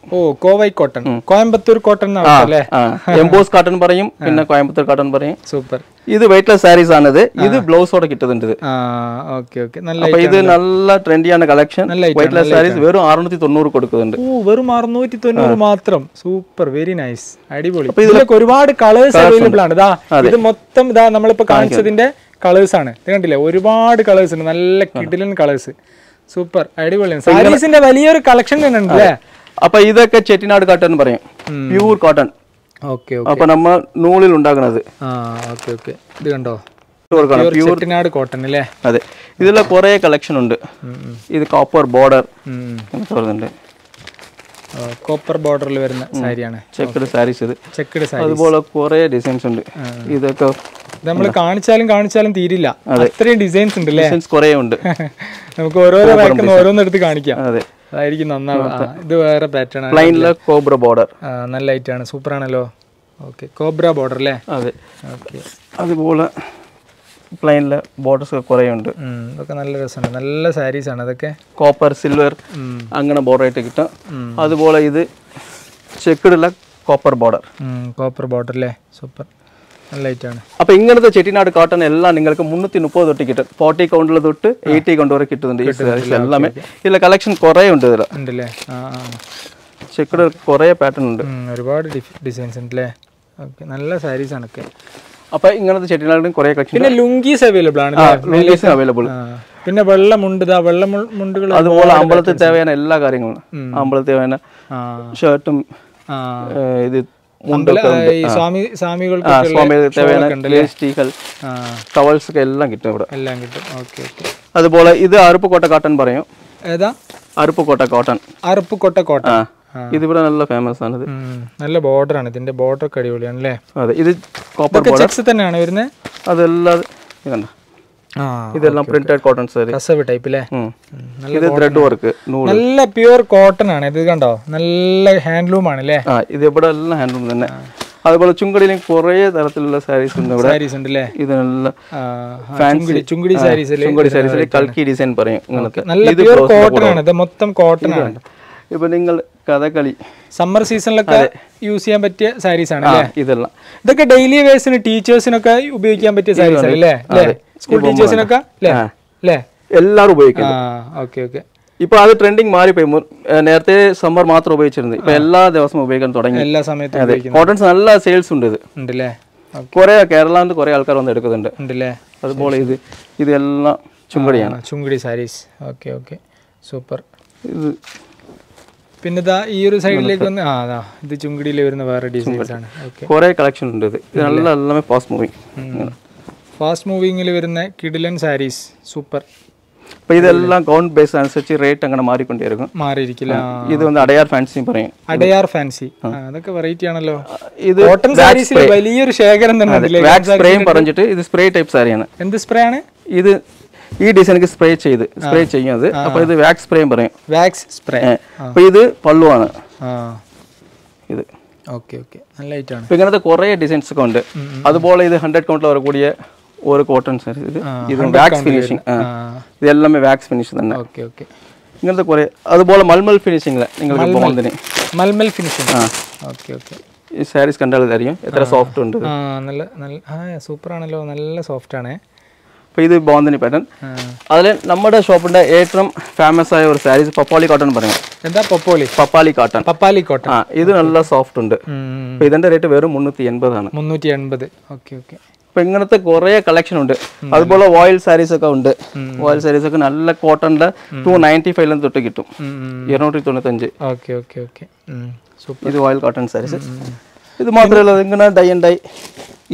കോവൈ കോട്ടൺ, കോയമ്പത്തൂർ കോട്ടൺ അല്ലേ? എംബോസ് കോട്ടൺ പറയും, പിന്നെ കോയമ്പത്തൂർ കോട്ടൺ പറയും. സൂപ്പർ. ഇത് വെയിറ്റ്ലെസ് സാരീസ് ആണിത്. ഇത് ബ്ലൗസോടെ കിട്ടുന്നുണ്ട്. അപ്പൊ ഇത് നല്ല ട്രെൻഡിയാണ് കളക്ഷൻ. വെയിറ്റ്ലെസ് സാരീസ് വെറും 690 കൊടുക്കുന്നുണ്ട്. വെറും 690 മാത്രം. സൂപ്പർ, വെരി നൈസ്, അടിപൊളി. അപ്പൊ ഇതിലൊക്കെ ഒരുപാട് കളേഴ്സ് അവൈലബിൾ ആണ്. ഇത് മൊത്തം ഇതാ നമ്മളിപ്പോ കാണിച്ചതിന്റെ കളേഴ്സ് ആണ്. ഇത് കണ്ടില്ലേ, ഒരുപാട് കളേഴ്സ് ഉണ്ട്, നല്ല കിടിലൻ കളേഴ്സ്. സൂപ്പർ, അടിപൊളിയാണ്. സാരീസിന്റെ വലിയൊരു കളക്ഷൻ തന്നെ ഉണ്ട് അല്ലേ? അപ്പൊ ഇതൊക്കെ ചെട്ടിനാട് കോട്ടൺ പറയും, പ്യൂർ കോട്ടൺ. അപ്പൊ നമ്മ നൂലിൽ ഉണ്ടാക്കുന്നത്. ഇത് കണ്ടോ, ചെട്ടിനാട് കോട്ടൺ അല്ലേ? അതെ, ഇതിലെ കുറെ കളക്ഷൻ ഉണ്ട്. ഇത് കോപ്പർ ബോർഡർ വരുന്നുണ്ട്, കോപ്പർ ബോർഡറിൽ വരുന്ന സാരിയാണ്. ചെക്കഡ് സാരീസ്. ഇത് ചെക്കഡ് സാരി. അതുപോലെ കുറെ ഡിസൈൻസ് ഉണ്ട്. ഇതൊക്കെ നമ്മൾ കാണിച്ചാലും തീരില്ല, അത്രയും ഡിസൈൻസ് ഉണ്ട് അല്ലേ? കുറെ ഉണ്ട്. നമുക്ക് ഓരോന്നെടുത്ത് കാണിക്കാം. അതെ, അതായിരിക്കും നന്നാവുക. ഇത് വേറെ പാറ്റേൺ ആണ്. കോബ്ര ബോർഡർ നല്ല ലൈറ്റ് ആണ്, സൂപ്പർ ആണല്ലോ. ഓക്കെ കോബ്ര ബോർഡർ അല്ലേ? അതെ. ഓക്കെ. അതുപോലെ പ്ലെയിനിലെ ബോർഡേഴ്സ് ഒക്കെ കുറേ ഉണ്ട്. ഇതൊക്കെ നല്ല രസമാണ്, നല്ല സാരീസാണ് അതൊക്കെ. കോപ്പർ സിൽവർ അങ്ങനെ ബോർഡർ ആയിട്ട് കിട്ടും. അതുപോലെ ഇത് ചെക്കിടുള്ള കോപ്പർ ബോർഡർ. കോപ്പർ ബോർഡർ അല്ലേ? സൂപ്പർ, നല്ല ഐറ്റാണ്. അപ്പോൾ ഇങ്ങനത്തെ ചെട്ടിനാട് കോട്ടൺ എല്ലാം നിങ്ങൾക്ക് 330 തൊട്ട് കിട്ടും. 40 കൗണ്ടിൽ തൊട്ട് 80 കൗണ്ട് വരെ കിട്ടുന്നുണ്ട് ഈ സാരീസ് എല്ലാമേ. ഇതിലെ കളക്ഷൻ കുറേ ഉണ്ട് ഇതിൽ. ഉണ്ടല്ലേ? ചെക്കിട് കുറേ പാറ്റേൺ ഉണ്ട്, ഒരുപാട് ഡിസൈൻസ് ഉണ്ടല്ലേ? ഓക്കെ, നല്ല സാരീസ് ആണ് ഒക്കെ. അപ്പോൾ ഇങ്ങനത്തെ ചെട്ടിനാടും കുറേ കളക്ഷൻ. പിന്നെ ലുങ്കീസ് അവൈലബിൾ ആണ്, ലുങ്കീസ് അവൈലബിൾ. പിന്നെ വെള്ളമുണ്ട്, വെള്ളമുണ്ടുകൾ. അതുപോലെ അമ്പലത്തിൽ തേവയാണ് എല്ലാ കാര്യങ്ങളും. അമ്പലത്തിൽ തേവയാണ് ഷർട്ടും ഇത് ടവൽസ് ഒക്കെ എല്ലാം കിട്ടും ഇവിടെ. എല്ലാം കിട്ടും. Okay okay. അതുപോലെ ഇത് അരുപ്പുകോട്ട കോട്ടൺ പറയും. ഏതാ? അരുപ്പുകോട്ട കോട്ടൺ. അരുപ്പുകോട്ട കോട്ടൺ. ഇതിവിടെ നല്ല ഫേമസ് ആണ്. ഇത് നല്ല ബോർഡർ ആണ്, ഇതിന്റെ ബോർഡർ ഒക്കെ അടിപൊളിയാണ് അല്ലേ? അതെ. ഇത് കോപ്പർ ചെക്സ് തന്നെയാണ് വരുന്നത്. അതെല്ലാം കണ്ട, ഇതെല്ലാം പ്രിന്റഡ് കോട്ടൺ സാരി, കസവ് ടൈപ്പ് അല്ലേ? ഇത് ത്രെഡ് വർക്ക്, നല്ല പ്യൂർ കോട്ടൺ ആണ് ഇത്. കണ്ടോ, നല്ല ഹാൻഡ്ലൂം ആണ് അല്ലേ? ഇത് ഇവിടെ എല്ലാം ഹാൻഡ്ലൂം തന്നെ. അതുപോലെ ചുങ്കടിയിൽ കുറേ തരത്തിലുള്ള സാരീസ് ഉണ്ട് ഇവിടെ. സാരീസ് ഉണ്ട് അല്ലേ? ഇതെല്ലാം ചുങ്കടി സാരീസ്, ചുങ്കടി സാരീസിൽ കൽക്കി ഡിസൈൻ പറയും. ഇങ്ങനത്തെ നല്ല പ്യൂർ കോട്ടൺ ആണ് ഇത്, മൊത്തം കോട്ടൺ ആണ്. ഇപ്പൊ നിങ്ങൾ കഥകളി സമ്മർ സീസണിലൊക്കെ യൂസ് ചെയ്യാൻ പറ്റിയ സാരീസ് ആണ് അല്ലേ? ഇതെല്ലാം ഇതൊക്കെ ഡെയിലി വേഴ്സിന് ടീച്ചേഴ്സിനൊക്കെ ഉപയോഗിക്കാൻ പറ്റിയ സാരീസ് ആണ് അല്ലേ? സ്കൂൾ ടീച്ചേഴ്സിനൊക്കെ അല്ലേ? എല്ലാവരും ഉപയോഗിക്കും. Okay okay. ഇപ്പൊ അത് ട്രെൻഡിങ് മാറിപ്പോയി. നേരത്തെ സമ്മർ മാത്രം ഉപയോഗിച്ചിരുന്നത്, ഇപ്പൊ എല്ലാ ദിവസവും ഉപയോഗിക്കാൻ തുടങ്ങി. എല്ലാ സമയത്തും കോട്ടൺസ് നല്ല സെയിൽസ് ഉണ്ട്. ഇത് ഉണ്ടല്ലേ? കുറെ കേരളത്തിൽ കുറെ ആൾക്കാർ വന്ന് എടുക്കുന്നുണ്ട്. ഉണ്ടല്ലേ? അതുപോലെ ഇതെല്ലാം ചുങ്കടിയാണ്, Sungudi saris. Okay okay, super. ഇത് പിന്നെ ഇതാ ഈ ഒരു സൈഡിലേക്ക് വന്ന് ഇത് ചുങ്കടിയിൽ വരുന്ന വേറെ ഡിസൈൻസ് ആണ്. കുറെ കളക്ഷൻ ഉണ്ട്. ഇത് നല്ല ഫാസ്റ്റ് മൂവിങ്, ഫാസ്റ്റ് മൂവിങ്ങിൽ വരുന്ന കിഡിലൻ സാരീസ്. സൂപ്പർ. അപ്പൊ ഇതെല്ലാം കൗണ്ട് ബേസ് അനുസരിച്ച് റേറ്റ് അങ്ങനെ മാറിക്കൊണ്ടിരിക്കും. മാറിയിരിക്കില്ല. ഇത് അടയാർ ഫാൻസി പറയും. അടയാർ ഫാൻസി, അതൊക്കെ വെറൈറ്റി ആണല്ലോ. ഇത് കോട്ടൺ സാരീസിൽ വലിയൊരു ശേഖരം തന്നെ. വാക്സ് സ്പ്രേയും പറഞ്ഞിട്ട് ഇത് സ്പ്രേ ടൈപ്പ് സാരിയാണ്. എന്ത് സ്പ്രേ ആണ് ഇത്? ഈ ഡിസൈനിക്ക് സ്പ്രേ ചെയ്യുന്നത്. അപ്പൊ ഇത് വാക്സ് സ്പ്രേയും പറയും. Wax spray. അപ്പൊ ഇത് പള്ളുവാണ് ഇത്. ഓക്കെ ഓക്കെ, നല്ല ഐറ്റാണ്. ഇങ്ങനത്തെ കുറെ ഡിസൈൻസ് ഒക്കെ ഉണ്ട്. അതുപോലെ ഇത് 100 കൗണ്ടിൽ വരെ കൂടിയ ഒരു കോട്ടൺ സാരി. ഇത് വാക്സ് ഫിനിഷിംഗ്, ഇതെല്ലാം വാക്സ് ഫിനിഷ് തന്നെ. Okay okay. ഇങ്ങനത്തെ കുറെ. അതുപോലെ മൽമൽ ഫിനിഷിംഗ് നിങ്ങൾക്ക് മൽമൽ ഫിനിഷിംഗ്. Okay okay. ഈ സാരീസ് കണ്ടാൽ അറിയാം എത്ര സോഫ്റ്റ് ഉണ്ട്. നല്ല സൂപ്പർ ആണല്ലോ, നല്ല സോഫ്റ്റ് ആണ്. അപ്പോൾ ഇത് ബോന്തിനി പാറ്റേൺ. അതിൽ നമ്മുടെ ഷോപ്പിന്റെ ഏറ്റവും ഫേമസ് ആയ ഒരു സാരീസ് പപ്പാളി കോട്ടൺ പറയും. എന്താ പപ്പാളി കോട്ടൺ? പപ്പാളി കോട്ടൺ. ഇത് നല്ല സോഫ്റ്റ് ഉണ്ട്. അപ്പോൾ ഇതിന്റെ റേറ്റ് വെറും 380 ആണ്. 380. Okay okay. അപ്പോൾ ഇങ്ങനത്തെ കുറേ കളക്ഷൻ ഉണ്ട്. അതുപോലെ ഓയിൽ സാരീസ് ഒക്കെ ഉണ്ട്. ഓയിൽ സാരീസ് ഒക്കെ നല്ല കോട്ടണിന്റെ 295 തൊട്ട് കിട്ടും, 295. Okay okay okay, super. ഇത് ഓയിൽ കോട്ടൺ സാരീസ്. ഇത് മാത്രമല്ല ഇങ്ങനെ dye and dye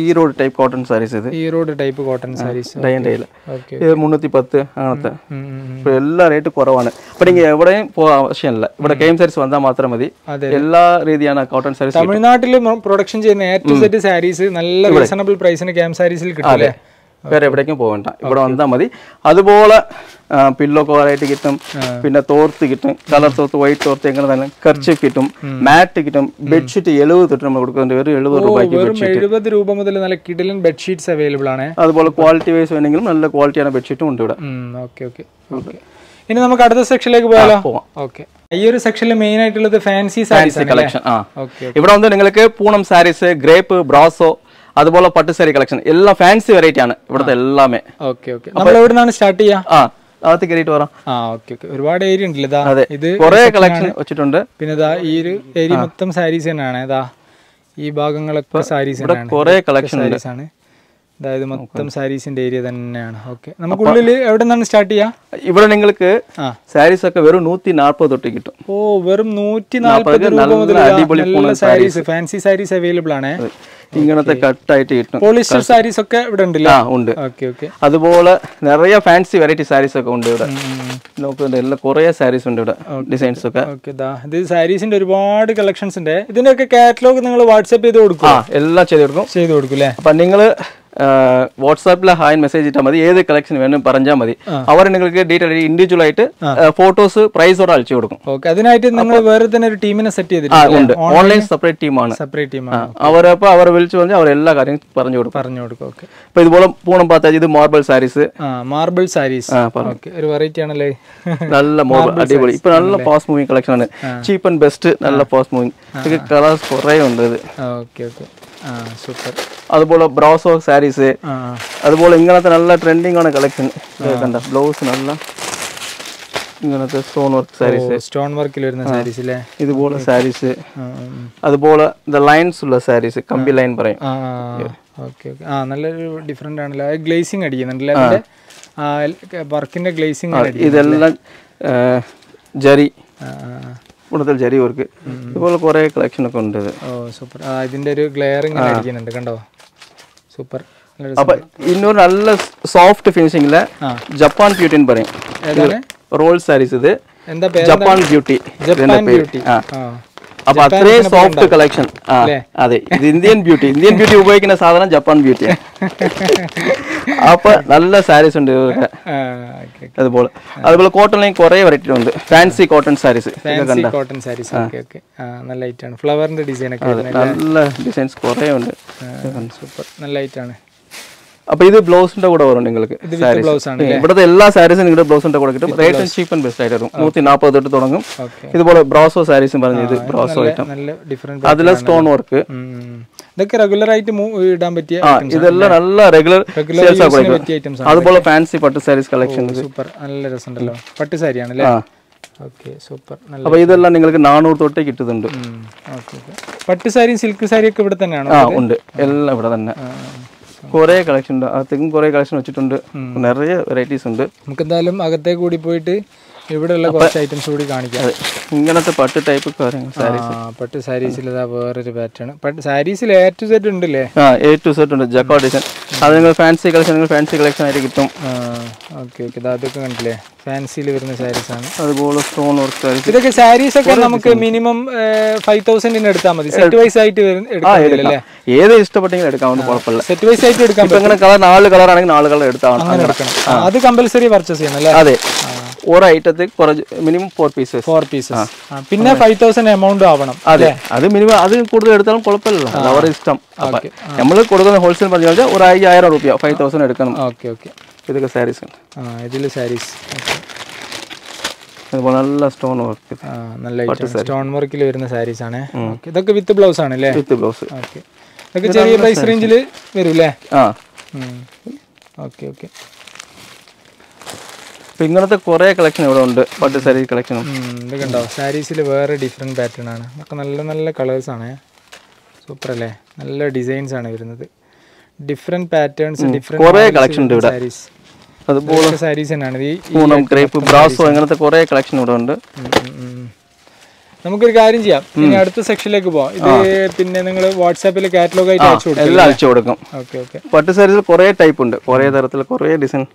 Erode type cotton saris. ഇത് Erode type cotton saris dye and ഡൈയില് ഇത് 310 അങ്ങനത്തെ. ഇപ്പോൾ എല്ലാ റേറ്റ് കുറവാണ്. അപ്പോൾ നിങ്ങൾ എവിടെയും പോകാൻ ആവശ്യമില്ല, ഇവിടെ കെഎം സാരീസ് വന്നാൽ മാത്രം മതി. എല്ലാ രീതിയാണ് കോട്ടൺ സാരീസ്. തമിഴ്നാട്ടിൽ പ്രൊഡക്ഷൻ ചെയ്യുന്ന ഏറ്റവും സെറ്റ് സാരീസ് നല്ല റീസണബിൾ പ്രൈസിന് കെഎം സാരീസിൽ കിട്ടും. വേറെ എവിടേക്കും പോകണ്ട, ഇവിടെ വന്നാൽ മതി. അതുപോലെ പില്ലോ കവറായിട്ട് കിട്ടും, പിന്നെ തോർത്ത് കിട്ടും, കളർ തോർത്ത്, വൈറ്റ് തോർത്ത്, എങ്ങനെ തന്നെ കർച്ചീഫ് കിട്ടും, മാറ്റ് കിട്ടും. ബെഡ്ഷീറ്റ് 70 തൊട്ട് നമ്മൾ കൊടുക്കുന്നുണ്ട്, വെറും 70 രൂപയ്ക്ക്. 70 രൂപ മുതൽ നല്ല കിഡിലൻ ബെഡ്ഷീറ്റ്സ് അവൈലബിൾ ആണ്. അതുപോലെ ക്വാളിറ്റി വൈസ് വേണമെങ്കിലും നല്ല ക്വാളിറ്റിയാണ് ബെഡ്ഷീറ്റും ഉണ്ട് ഇവിടെ. Okay okay okay. ഇനി നമുക്ക് അടുത്ത സെക്ഷനിലേക്ക് പോയാലോ? ഓക്കെ. ഈ ഒരു സെക്ഷനിൽ മെയിൻ ആയിട്ടുള്ളത് ഫാൻസി സാരീസ് കളക്ഷൻ. ഇവിടെ വന്ന് നിങ്ങൾക്ക് പൂണം സാരീസ്, ഗ്രേപ്പ്, ബ്രാസോ, അതുപോലെ പട്ട് സാരി കളക്ഷൻ എല്ലാം ഫാൻസി വെറൈറ്റി ആണ് ഇവിടുത്തെ എല്ലാമേ. Okay okay. നമ്മൾ എവിടെ നിന്നാണ് സ്റ്റാർട്ട് ചെയ്യാ? അകത്ത് കയറിയിട്ട് വരാം. Okay okay. ഒരുപാട് ഏരിയ ഉണ്ടല്ലോ. ഇത് കുറെ കളക്ഷൻ വെച്ചിട്ടുണ്ട്. പിന്നെ ഇതാ ഈ ഒരു ഏരിയ മൊത്തം സാരീസ് തന്നെയാണ്. ഇതാ ഈ ഭാഗങ്ങളൊക്കെ സാരീസ് തന്നെയാണ്, കുറെ കളക്ഷൻ ആണ്. അതായത് മൊത്തം സാരീസിന്റെ ഏരിയ തന്നെയാണ്. ഓക്കെ. നമുക്ക് ഉള്ളിൽ എവിടെ നിന്നാണ് സ്റ്റാർട്ട് ചെയ്യാ? ഇവിടെ നിങ്ങൾക്ക് സാരീസ് ഒക്കെ വെറും 140 തൊട്ട് കിട്ടും. ഓ, വെറും 140 രൂപ മുതൽ നല്ല സാരീസ്, ഫാൻസി സാരീസ് അവൈലബിൾ ആണ്. ഇങ്ങനത്തെ കട്ടായിട്ട് കിട്ടും. പോളിസ്റ്റർ സാരീസ് ഒക്കെ ഇവിടെ ഉണ്ടല്ലോ. ഉണ്ട്. Okay okay. അതുപോലെ നിറയെ ഫാൻസി വെറൈറ്റി സാരീസ് ഒക്കെ ഉണ്ട് ഇവിടെ. നോക്കുന്നുണ്ട്, എല്ലാം കുറെ സാരീസ് ഉണ്ട് ഇവിടെ, ഡിസൈൻസ് ഒക്കെ. ഓക്കെ. ഇത് സാരീസിന്റെ ഒരുപാട് കളക്ഷൻസ് ഉണ്ട്. ഇതിന്റെയൊക്കെ കാറ്റലോഗ് നിങ്ങൾ വാട്സ്ആപ്പ് ചെയ്ത് കൊടുക്കും? എല്ലാം ചെയ്ത് കൊടുക്കും അല്ലേ? അപ്പൊ നിങ്ങൾ വാട്സാപ്പിൽ ഹായ് മെസ്സേജ് ഇട്ടാൽ മതി, ഏത് കളക്ഷൻ വേണം പറഞ്ഞാൽ മതി. അവർ നിങ്ങൾക്ക് ഡീറ്റെയിൽ ഇൻഡിവിജ്വൽ ആയിട്ട് ഫോട്ടോസ് പ്രൈസോടെ അയച്ചു കൊടുക്കും. അതിനായിട്ട് നിങ്ങൾ വേറെ തന്നെ ഒരു ടീമിനെ സെറ്റ് ചെയ്തിട്ടുണ്ട്? ഓൺലൈൻ സെപ്പറേറ്റ് ടീമാണ്. അവരപ്പോൾ അവരെ വിളിച്ചു പറഞ്ഞാൽ അവർ എല്ലാ കാര്യം പറഞ്ഞു കൊടുക്കും. ഇപ്പൊ ഇതുപോലെ പൂണം പാത്താജ്, ഇത് മാർബിൾ സാരീസ്. മാർബിൾ സാരീസ് ഒരു വെറൈറ്റി ആണല്ലേ, നല്ല മാർബിൾ അടിപൊളി. ഇപ്പൊ നല്ല ഫാസ്റ്റ് മൂവിങ് കളക്ഷൻ ആണ്, ചീപ്പ് ആൻഡ് ബെസ്റ്റ്, നല്ല ഫാസ്റ്റ് മൂവിങ്. കളേഴ്സ് കുറേ ഉണ്ട്. സൂപ്പർ. അതുപോലെ ബ്രോസോ സാരീസ്, അതുപോലെ ഇങ്ങനത്തെ നല്ല ട്രെൻഡിങ് ആണ് കളക്ഷൻ. കണ്ട ബ്ലൗസ് നല്ല ഇങ്ങനത്തെ സ്റ്റോൺ വർക്ക് സാരീസ്, സ്റ്റോൺ വർക്കിൽ വരുന്ന സാരീസ് അല്ലേ, ഇതുപോലെ സാരീസ്. അതുപോലെ ലൈൻസ് ഉള്ള സാരീസ്, കമ്പി ലൈൻ പറയും. നല്ലൊരു ഡിഫറെന്റ് ആണല്ലോ. ഗ്ലേസിംഗ് അടിക്കുന്നുണ്ടല്ലേ, വർക്കിന്റെ ഗ്ലേസിംഗ്. ഇതെല്ലാം ജരി, കൂടുതൽ ജരി വർക്ക്. ഇതുപോലെ കുറെ കളക്ഷൻ ഒക്കെ ഉണ്ട്. സൂപ്പർ. ഇതിന്റെ ഒരു ഗ്ലെയറിംഗ് അടിക്കുന്നുണ്ട്, കണ്ടോ? സൂപ്പർ. അപ്പൊ ഇന്നൊരു നല്ല സോഫ്റ്റ് ഫിനിഷിംഗില് ജപ്പാൻ ബ്യൂട്ടി എന്ന് പറയും. റോൾ സാരീസ്. ഇത് ജപ്പാൻ ബ്യൂട്ടി. അപ്പൊ അത്രയും സോഫ്റ്റ് കളക്ഷൻ. അതെ, ഇത് ഇന്ത്യൻ ബ്യൂട്ടി. ഇന്ത്യൻ ബ്യൂട്ടി ഉപയോഗിക്കുന്ന സാധനം ജപ്പാൻ ബ്യൂട്ടി. അപ്പൊ നല്ല സാരീസ് ഉണ്ട്. അതുപോലെ കോട്ടണിൽ കുറെ വെറൈറ്റി ഉണ്ട്. ഫാൻസി കോട്ടൺ സാരീസ്, നല്ല ഐറ്റാണ്. ഫ്ലവറിന്റെ ഡിസൈൻ ഒക്കെ നല്ല ഡിസൈൻസ് കുറെ ഉണ്ട്. സൂപ്പർ, നല്ല ഐറ്റാണ്. അപ്പൊ ഇത് ബ്ലൗസിന്റെ കൂടെ വരും നിങ്ങൾക്ക്. ഇവിടുത്തെ എല്ലാ സാരീസും നിങ്ങളുടെ ബ്ലൗസിന്റെ കൂടെ കിട്ടും. റേറ്റ് ചീപ്പ് ആൻഡ് ബെസ്റ്റ് ആയിട്ട് വരും. 140 തൊട്ട് തുടങ്ങും. ഇതുപോലെ ബ്രോസോ സാരീസും പറഞ്ഞു, ഇത് ബ്രോസോ ഐറ്റം. അതിലെ സ്റ്റോൺ വർക്ക്. ഇതൊക്കെ റെഗുലർ ആയിട്ട് ഇടാൻ പറ്റിയ ഇതെല്ലാം നല്ല റെഗുലർ അതുപോലെ ഫാൻസി പട്ട് സാരീസ് കളക്ഷൻ. സൂപ്പർ, നല്ല രസമുണ്ടല്ലോ. പട്ട് സാരിയാണ് അല്ലേ? സൂപ്പർ. അപ്പൊ ഇതെല്ലാം നിങ്ങൾക്ക് 400 തൊട്ടേ കിട്ടുന്നുണ്ട്. പട്ട് സാരിയും സിൽക്ക് സാരിയും ഒക്കെ ഇവിടെ തന്നെയാണ്? ഉണ്ട്, എല്ലാം ഇവിടെ തന്നെ. കുറെ കളക്ഷൻ ഉണ്ട്. അകത്തേക്കും കുറെ കളക്ഷൻ വെച്ചിട്ടുണ്ട്. നിറയെ വെറൈറ്റീസ് ഉണ്ട്. നമുക്ക് എന്തായാലും അകത്തേക്ക് കൂടി പോയിട്ട് ഇവിടെയുള്ള കുറച്ച് ഐറ്റംസ് കൂടി കാണിക്കാം. ഇങ്ങനത്തെ പട്ട് ടൈപ്പ് പട്ട് സാരീസിൽ വേറൊരു പാറ്റേൺ. പട്ട് സാരീസിൽ A to Z ഉണ്ടല്ലേ? A to Z ഉണ്ട്. Jacquard design. അത് നിങ്ങൾ ഫാൻസി കളക്ഷൻ ആയിട്ട് കിട്ടും. അതൊക്കെ കണ്ടില്ലേ, ഫാൻസിയിൽ വരുന്ന സാരീസ് ആണ്. അതുപോലെ സ്റ്റോൺ വർക്ക് സാരീസ്. ഇതൊക്കെ സാരീസ് ഒക്കെ നമുക്ക് മിനിമം 5000 എടുത്താൽ മതി. സെറ്റ് വൈസ് ആയിട്ട് എടുക്കാം. ഏത് ഇഷ്ടപ്പെട്ടെങ്കിലും എടുക്കാവുന്ന കുഴപ്പമില്ല. സെറ്റ് വൈസ് ആയിട്ട് എടുക്കാം. ഇങ്ങനെ കളർ 4 കളർ ആണെങ്കിൽ 4 കളർ എടുക്കാം. അത് കമ്പൽസറി പർച്ചേസ് ചെയ്യണം അല്ലേ? അതെ, ഒരു ഐറ്റത്തിൽ മിനിമം 4 പീസസ്. പിന്നെ 5000 എമൗണ്ട് ആവണം. അതെ, അത് മിനിമം. അത് കൂടുതൽ എടുത്താലും കുഴപ്പമില്ല, അവരുടെ ഇഷ്ടം. നമ്മൾ കൊടുക്കുന്ന ഹോൾസെയിൽ പറഞ്ഞു കഴിഞ്ഞാൽ ഒരു 5000 രൂപ 5000 എടുക്കണം. ഇതൊക്കെ സാരീസ് ഉണ്ട്. ഇതിൽ സാരീസ് അതുപോലെ നല്ല സ്റ്റോൺ വർക്ക്, നല്ല സ്റ്റോൺ വർക്കിൽ വരുന്ന സാരീസ് ആണ്. ഇതൊക്കെ വിത്ത് ബ്ലൗസ് ആണ് അല്ലേ? With blouse. ഇതൊക്കെ ചെറിയ പ്രൈസ് റേഞ്ചിൽ വരും അല്ലേ? ഇങ്ങനത്തെ കുറെ കളക്ഷൻ ഇവിടെ ഉണ്ട്. പട്ട് സാരി കളക്ഷനും ഇത് കണ്ടോ? സാരീസിൽ വേറെ ഡിഫറെന്റ് പാറ്റേൺ ആണ്. അതൊക്കെ നല്ല നല്ല കളേഴ്സ് ആണ്. സൂപ്പർ അല്ലേ? നല്ല ഡിസൈൻസ് ആണ് വരുന്നത്. ഡിഫറെന്റ് പാറ്റേൺസ്, കുറെ കളക്ഷൻ ഉണ്ട് ഇവിടെ. അതുപോലെ സാരീസ് തന്നെയാണ് ഈ ക്രേപ്പ്, ബ്രാസോ, അങ്ങനത്തെ കുറെ കളക്ഷൻ ഇവിടെ ഉണ്ട്. നമുക്കൊരു കാര്യം ചെയ്യാം, ഇനി അടുത്ത സെക്ഷനിലേക്ക് പോവാം. ഇത് പിന്നെ നിങ്ങൾ വാട്സാപ്പിൽ കാറ്റലോഗ് ആയിട്ട് അയച്ചു കൊടുക്കും. പട്ട് സാരീസിൽ കുറെ ടൈപ്പ് ഉണ്ട്, കുറെ തരത്തിൽ കുറെ ഡിസൈൻ.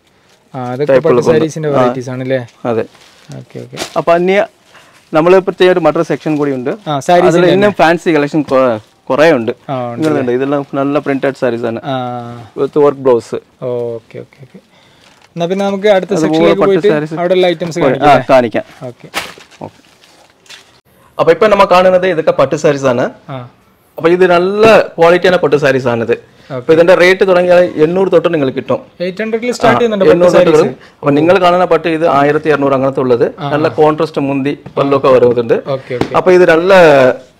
അതെ. അപ്പൊ അന്യ നമ്മൾ പ്രത്യേക ഒരു മറ്റൊരു സെക്ഷൻ കൂടി ഉണ്ട്. ഇന്നും ഫാൻസി കളക്ഷൻ കുറെ ഉണ്ട്. ഇതെല്ലാം നല്ല പ്രിന്റഡ് സാരീസ് ആണ് വിത്ത് വർക്ക് ബ്ലൗസ്. പിന്നെ നമുക്ക് അടുത്ത സെക്ഷനിലേക്ക് പോയിട്ട് അവിടെയുള്ള ഐറ്റംസ് കാണിക്കാം. അപ്പൊ ഇപ്പൊ നമ്മൾ കാണുന്നത് ഇതൊക്കെ പട്ട് സാരീസ് ആണ്. അപ്പൊ ഇത് നല്ല ക്വാളിറ്റിயான പട്ട് സാരീസ് ആണിത്. അപ്പൊ ഇതിന്റെ റേറ്റ് തുടങ്ങിയാൽ 800 തൊട്ട് നിങ്ങൾക്ക് കിട്ടും. 800 സ്റ്റാർട്ട് ചെയ്യുന്നുണ്ട്. അപ്പൊ നിങ്ങൾ കാണുന്ന പട്ട് ഇത് 1200 അങ്ങനത്തെ ഉള്ളത്. നല്ല കോൺട്രാസ്റ്റ് മുന്തി പല്ലൊക്കെ വരുന്നുണ്ട്. അപ്പൊ ഇത് നല്ല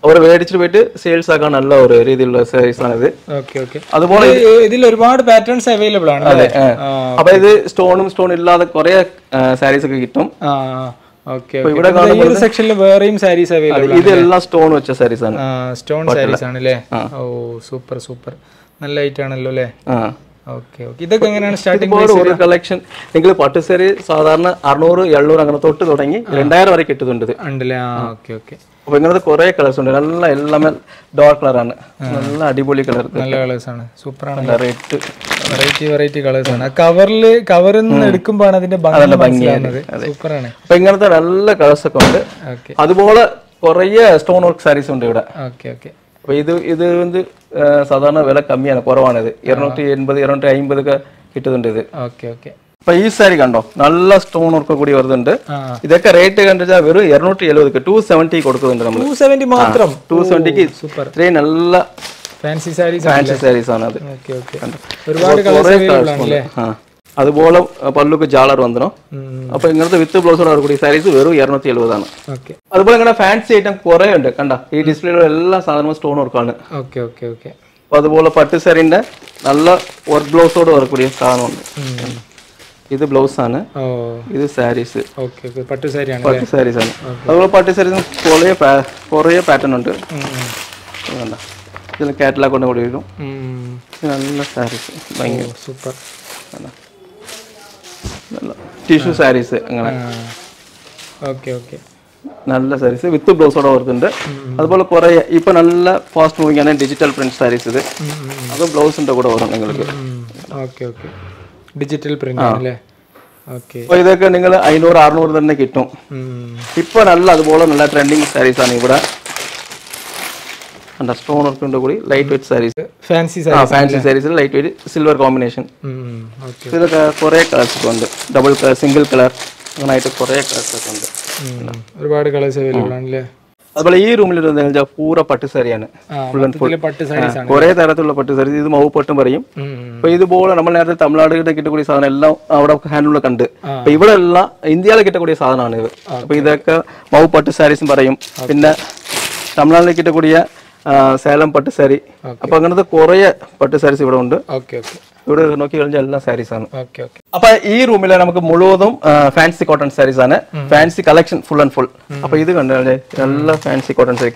അവർ മേടിച്ചിട്ട് പോയിട്ട് സെയിൽസ് ആക്കാൻ നല്ല ഒരു രീതിയിലുള്ള സാരീസ് ആണ് ഇത്. അതുപോലെ ഇതിൽ ഒരുപാട് പാറ്റേൺസ് അവൈലബിൾ ആണ്. അതെ. അപ്പൊ ഇത് സ്റ്റോൺ ഇല്ലാതെ കുറെ സാരീസ് ഒക്കെ കിട്ടും. ഇവിടെ സെക്ഷനിൽ വേറെയും സാരീസ് അവൈലബിൾ. ഇതെല്ലാം സ്റ്റോൺ വെച്ച സാരീസ് ആണ്. സ്റ്റോൺ സാരീസ് ആണ് അല്ലേ? ഓ സൂപ്പർ സൂപ്പർ, നല്ല ഐറ്റം ആണല്ലോ അല്ലേ? ഇതൊക്കെ എങ്ങനെയാണ് സ്റ്റാർട്ടിംഗ്? ഒരു കളക്ഷൻ നിങ്ങൾ പട്ട് സാരി സാധാരണ 600, 700 അങ്ങനെ തൊട്ട് തുടങ്ങി 2000 വരെ കിട്ടുന്നുണ്ട്. അപ്പൊ ഇങ്ങനത്തെ കുറെ കളേഴ്സ് ഉണ്ട്. നല്ല എല്ലാം ഡാർക്ക് കളർ ആണ്. നല്ല അടിപൊളി കളർ, നല്ല കളേഴ്സ് ആണ്. സൂപ്പർ ആണ്. വെറൈറ്റി കളേഴ്സ് ആണ്. കവറിൽ നിന്ന് എടുക്കുമ്പോഴാണ് അതിന്റെ ഭംഗിയാണ്. സൂപ്പർ ആണ്. അപ്പൊ ഇങ്ങനത്തെ നല്ല കളേഴ്സ് ഒക്കെ ഉണ്ട്. അതുപോലെ കുറെ സ്റ്റോൺ വർക്ക് സാരീസ് ഉണ്ട് ഇവിടെ. അപ്പോൾ ഇത് வந்து സാധാരണ വില കമ്മിയാണ്, കുറവാണിത്. 280 250 ഒക്കെ കിട്ടുന്നുണ്ട് ഇത്. Okay okay. അപ്പൊ ഈ സാരി കണ്ടോ, നല്ല സ്റ്റോൺ വർക്ക് കൂടി വരുന്നുണ്ട്. ഇതൊക്കെ റേറ്റ് കണ്ടാൽ വെറും 270 270 കൊടുക്കുന്നുണ്ട് നമ്മൾ. 270 മാത്രം. 270ക്ക് ഇത്രയും നല്ല ഫാൻസി സാരീസ് ആണ് അത്. ഒരുപാട് കളേഴ്സ് ആണല്ലേ. അതുപോലെ പല്ലുക്ക് ജാളർ വന്നോ. അപ്പൊ ഇങ്ങനത്തെ വിത്ത് ബ്ലൗസോട് കൂടി സാരീസ് വെറും 270 ആണ്. അതുപോലെ ഇങ്ങനെ ഫാൻസി ഐറ്റം കുറെ ഉണ്ട്. കണ്ട ഈ ഡിസ്പ്ലേയിലുള്ള എല്ലാ സാധനവും സ്റ്റോൺ വർക്കാണ്. അപ്പൊ അതുപോലെ പട്ട് സാരീന്റെ നല്ല വർക്ക് ബ്ലൗസോട് കൂടിയ സാധനമുണ്ട്. ഇത് ബ്ലൗസ് ആണ്, ഇത് സാരീസ്. പട്ട് സാരീസ് ആണ്. അതുപോലെ പട്ട് സാരീസ് കുറെ പാറ്റേൺ ഉണ്ട്. ഇതിൽ കാറ്റലോഗ് കൊണ്ട് കൂടി വരും. നല്ല സാരീസ്, ഭയങ്കര സൂപ്പർ ടിഷ്യൂ സാരീസ്. അങ്ങനെ നല്ല സാരീസ് വിത്ത് ബ്ലൗസോടെ വരുന്നുണ്ട്. അതുപോലെ കുറെ ഇപ്പൊ നല്ല ഫാസ്റ്റ് മൂവിങ് ആണ് ഡിജിറ്റൽ പ്രിന്റ് സാരീസ്. ഇത് അത് ബ്ലൗസിന്റെ കൂടെ വരും നിങ്ങൾക്ക്. ഡിജിറ്റൽ പ്രിന്റ് ആണല്ലേ. അപ്പൊ ഇതൊക്കെ നിങ്ങൾ 500 600 തന്നെ കിട്ടും. ഇപ്പൊ നല്ല അതുപോലെ നല്ല ട്രെൻഡിങ് സാരീസ് ആണ് ഇവിടെ. സ്റ്റോൺ വർക്കിന്റെ കൂടി light weight saris, fancy saris light weight silver combination. ഇതൊക്കെ കുറെ കളേഴ്സ് ഉണ്ട്. ഡബിൾ കളർ, സിംഗിൾ കളർ, അങ്ങനായിട്ട് കുറെ കളേഴ്സ് ഒക്കെ ഉണ്ട്. ഒരുപാട് കളേഴ്സ് അവൈലബിൾ ആണല്ലേ. അതുപോലെ ഈ റൂമിൽ പൂര പട്ട് സാരിയാണ്. കുറെ തരത്തിലുള്ള പട്ട് സാരി. ഇത് മൗ പട്ടും പറയും. അപ്പൊ ഇതുപോലെ നമ്മൾ നേരത്തെ തമിഴ്നാട് കിട്ടக்கூடிய സാധനം എല്ലാം അവിടെ ഹാൻഡിലൂടെ കണ്ട്. അപ്പൊ ഇവിടെ എല്ലാം ഇന്ത്യയിൽ കിട്ടக்கூடிய സാധനമാണ് ഇത്. അപ്പൊ ഇതൊക്കെ മൗ പട്ട് സാരീസും പറയും. പിന്നെ തമിഴ്നാട്ടിൽ കിട്ടக்கூடிய സേലം പട്ട് സാരി. അപ്പൊ അങ്ങനത്തെ കുറെ പട്ട് സാരീസ് ഇവിടെ ഉണ്ട്. ഇവിടെ നോക്കി കഴിഞ്ഞാൽ എല്ലാം സാരീസ് ആണ്. അപ്പൊ ഈ റൂമിലെ നമുക്ക് മുഴുവതും ഫാൻസി കോട്ടൺ സാരീസ് ആണ്. Fancy collection full and full. അപ്പൊ ഇത് കണ്ടാലേ നല്ല fancy cotton sari,